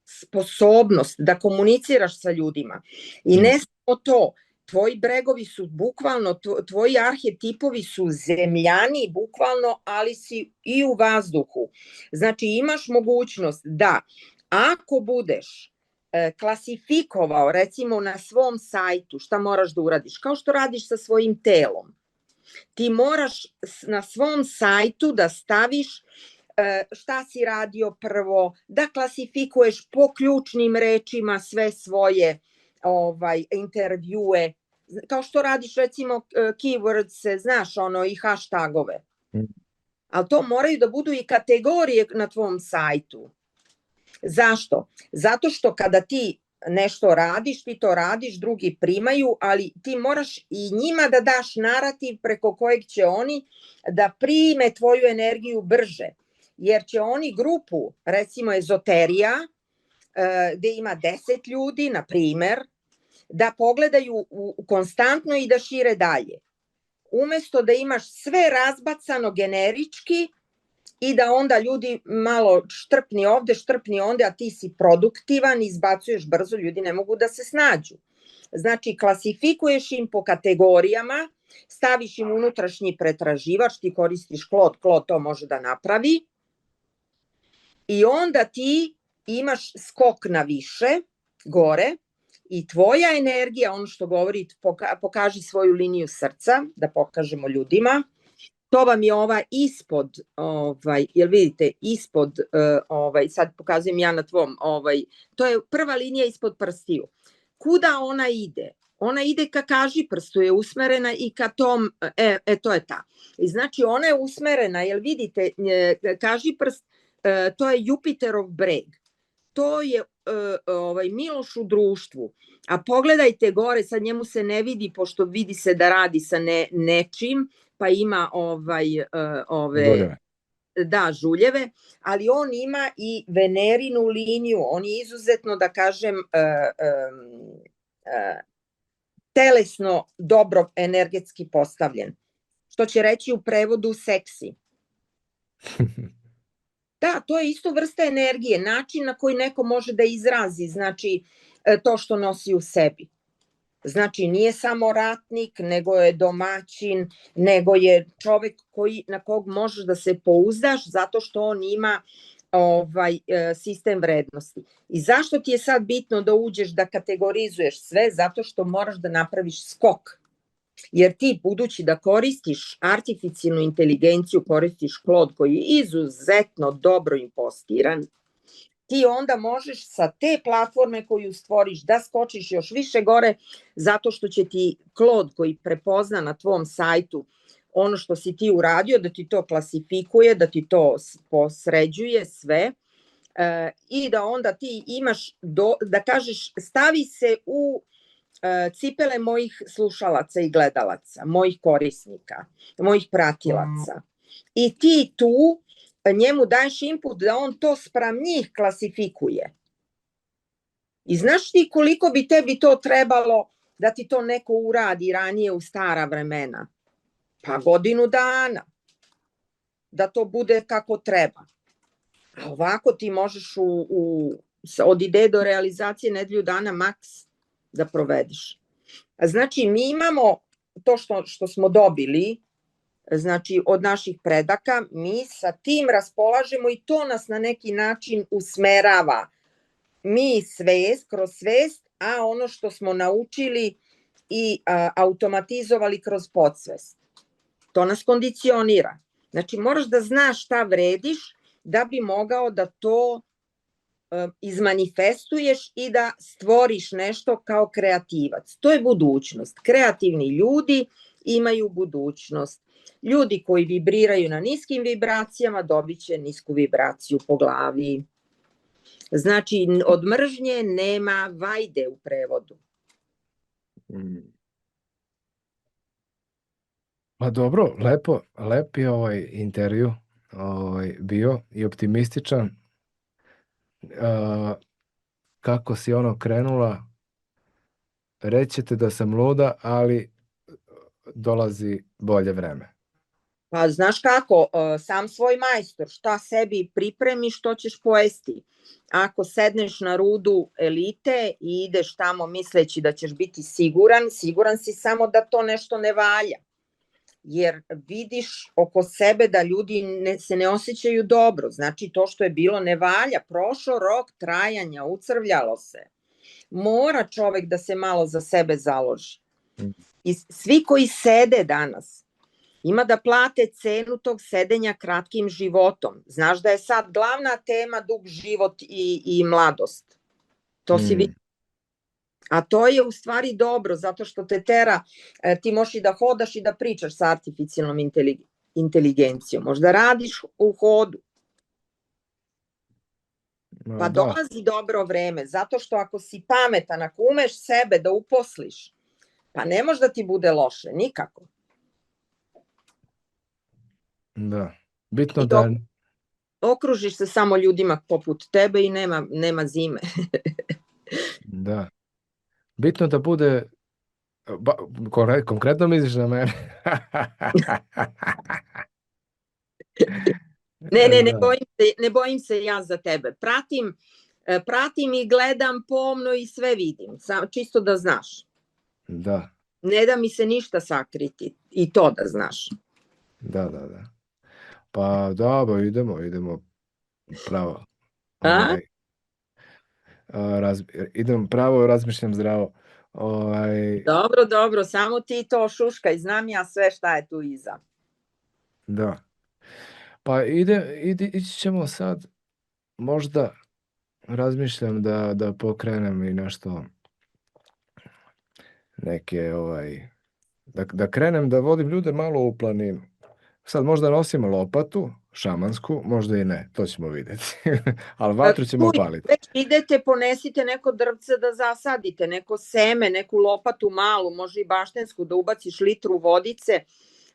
Sposobnost da komuniciraš sa ljudima. I ne samo to, tvoji bregovi su bukvalno, tvoji arhetipovi su zemljani bukvalno, ali si i u vazduhu. Znači imaš mogućnost da ako budeš klasifikovao recimo na svom sajtu šta moraš da uradiš, kao što radiš sa svojim telom, ti moraš na svom sajtu da staviš šta si radio prvo, da klasifikuješ po ključnim rečima sve svoje intervjue, kao što radiš recimo keywords, znaš ono i hashtagove. Ali to moraju da budu i kategorije na tvom sajtu. Zašto? Zato što kada ti nešto radiš, ti to radiš, drugi primaju, ali ti moraš i njima da daš narativ preko kojeg će oni da prime tvoju energiju brže. Jer će oni grupu, recimo ezoterija, gde ima 10 ljudi, na primer, da pogledaju konstantno i da šire dalje. Umesto da imaš sve razbacano generički i da onda ljudi malo štrpni ovde, štrpni onde, a ti si produktivan, izbacuješ brzo, ljudi ne mogu da se snađu. Znači, klasifikuješ im po kategorijama, staviš im unutrašnji pretraživač, ti koristiš Claude to može da napravi, i onda ti imaš skok na više, gore, i tvoja energija, ono što govori, pokaži svoju liniju srca, da pokažemo ljudima, to vam je ova ispod, jel vidite, ispod, sad pokazujem ja na tvom, to je prva linija ispod prstiju. Kuda ona ide? Ona ide ka kaži prstu, je usmerena i ka tom, to je ta. I znači ona je usmerena, jel vidite, kaži prst, to je Jupiterov breg. To je Miloš u društvu. A pogledajte gore, sad njemu se ne vidi, pošto vidi se da radi sa nečim, pa ima žuljeve, ali on ima i Venerinu liniju. On je izuzetno, da kažem, telesno dobro energetski postavljen. Što će reći u prevodu seksi. Da, to je isto vrsta energije, način na koji neko može da izrazi, znači, to što nosi u sebi. Znači, nije samo ratnik, nego je domaćin, nego je čovek na kog možeš da se pouzdaš zato što on ima sistem vrednosti. I zašto ti je sad bitno da uđeš da kategorizuješ sve? Zato što moraš da napraviš skok. Jer ti, budući da koristiš artificijalnu inteligenciju, koristiš Claude koji je izuzetno dobro impostiran, ti onda možeš sa te platforme koju stvoriš da skočiš još više gore, zato što će ti Claude koji prepozna na tvom sajtu ono što si ti uradio, da ti to klasifikuje, da ti to posređuje sve, i da onda ti imaš, da kažeš, stavi se u cipele mojih slušalaca i gledalaca, mojih korisnika, mojih pratilaca. I ti tu njemu daješ input da on to spram njih klasifikuje. I znaš ti koliko bi tebi to trebalo da ti to neko uradi ranije u stara vremena? Pa godinu dana. da to bude kako treba. A ovako ti možeš od ideje do realizacije nedelju dana maks da provedeš. Znači, mi imamo to što smo dobili, znači od naših predaka, mi sa tim raspolažemo i to nas na neki način usmerava. Mi kroz svest, a ono što smo naučili i automatizovali kroz podsvest. To nas kondicionira. Znači, moraš da znaš šta vrediš da bi mogao da to izmanifestuješ i da stvoriš nešto kao kreativac. To je budućnost. Kreativni ljudi imaju budućnost. Ljudi koji vibriraju na niskim vibracijama dobit će nisku vibraciju po glavi. Znači, od mržnje nema vajde u prevodu. Pa dobro, lep je ovaj intervju bio i optimističan. Kako si krenula, rećete da sam luda, ali dolazi bolje vreme. Pa znaš kako, sam svoj majstor, šta sebi pripremiš, to ćeš pojesti. Ako sedneš na rudu elite i ideš tamo misleći da ćeš biti siguran si samo da to nešto ne valja. Jer vidiš oko sebe da ljudi se ne osjećaju dobro. Znači, to što je bilo ne valja. Prošao rok trajanja, ucrvljalo se. Mora čovek da se malo za sebe založi. I svi koji sede danas, ima da plate cenu tog sedenja kratkim životom. Znaš da je sad glavna tema dug život i mladost. To si vidio. A to je u stvari dobro, zato što te tera, ti možeš i da hodaš i da pričaš sa artificijalnom inteligencijom. Možda radiš u hodu. Pa dolazi dobro vreme, zato što ako si pametan, ako umeš sebe da uposliš, pa ne može da ti bude loše, nikako. Da, bitno da... Okružiš se samo ljudima poput tebe i nema zime. Da. Bitno da bude... Konkretno misliš na mene? Ne bojim se ja za tebe. Pratim i gledam pomno i sve vidim. Čisto da znaš. Da. Ne da mi se ništa sakriti. I to da znaš. Da. Pa dobro, idemo pravo. Idem pravo, razmišljam zdravo. Dobro, samo ti to šuškaj, znam ja sve šta je tu iza. Da. Pa ići ćemo sad, možda razmišljam da pokrenem i nešto, neke da krenem da vodim ljude malo u planinu. Sad možda nosimo lopatu, šamansku, možda i ne, to ćemo vidjeti. Ali vatru ćemo paliti. Već idete, ponesite neko drvce da zasadite, neko seme, neku lopatu malu, može i baštensku, da ubaciš litru vodice,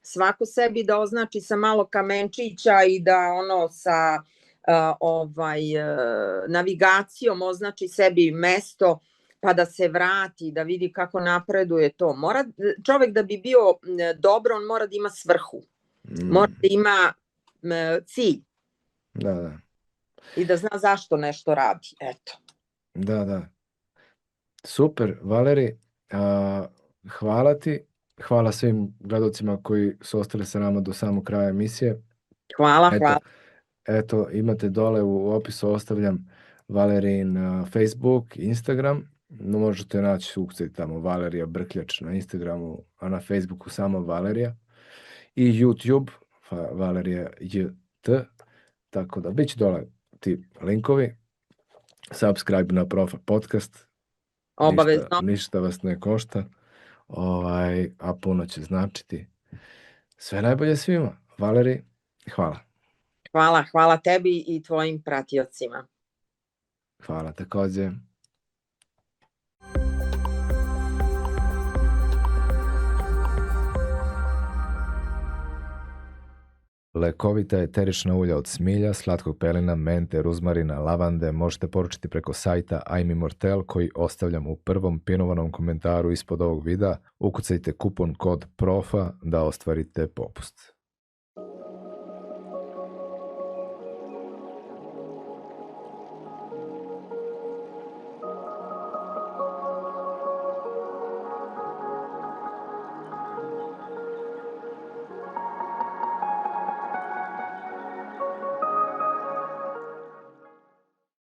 svako sebi da označi sa malo kamenčića i da sa navigacijom označi sebi mesto, pa da se vrati, da vidi kako napreduje to. Čovek da bi bio dobro, on mora da ima svrhu. Mora da ima cilj. Da. I da zna zašto nešto radi. Eto. Da. Super, Valeri. Hvala ti. Hvala svim gledalcima koji su ostali sa nama do samog kraja emisije. Hvala. Eto, imate dole u opisu, ostavljam Valerijin Facebook, Instagram. Možete naći ukcaj tamo Valerija Brkljač na Instagramu, a na Facebooku samo Valerija. I YouTube, Valerija JT. Tako da, bit će dole ti linkovi. Subscribe na Profa podcast. Obavezno. Ništa vas ne košta. A puno će značiti. Sve najbolje svima. Valeri, hvala. Hvala tebi i tvojim pratiocima. Hvala takođe. Lekovita eterična ulja od smilja, slatkog pelina, mente, ruzmarina, lavande možete poručiti preko sajta I'm Immortel koji ostavljam u prvom pinovanom komentaru ispod ovog videa. Ukucajte kupon kod PROFA da ostvarite popust.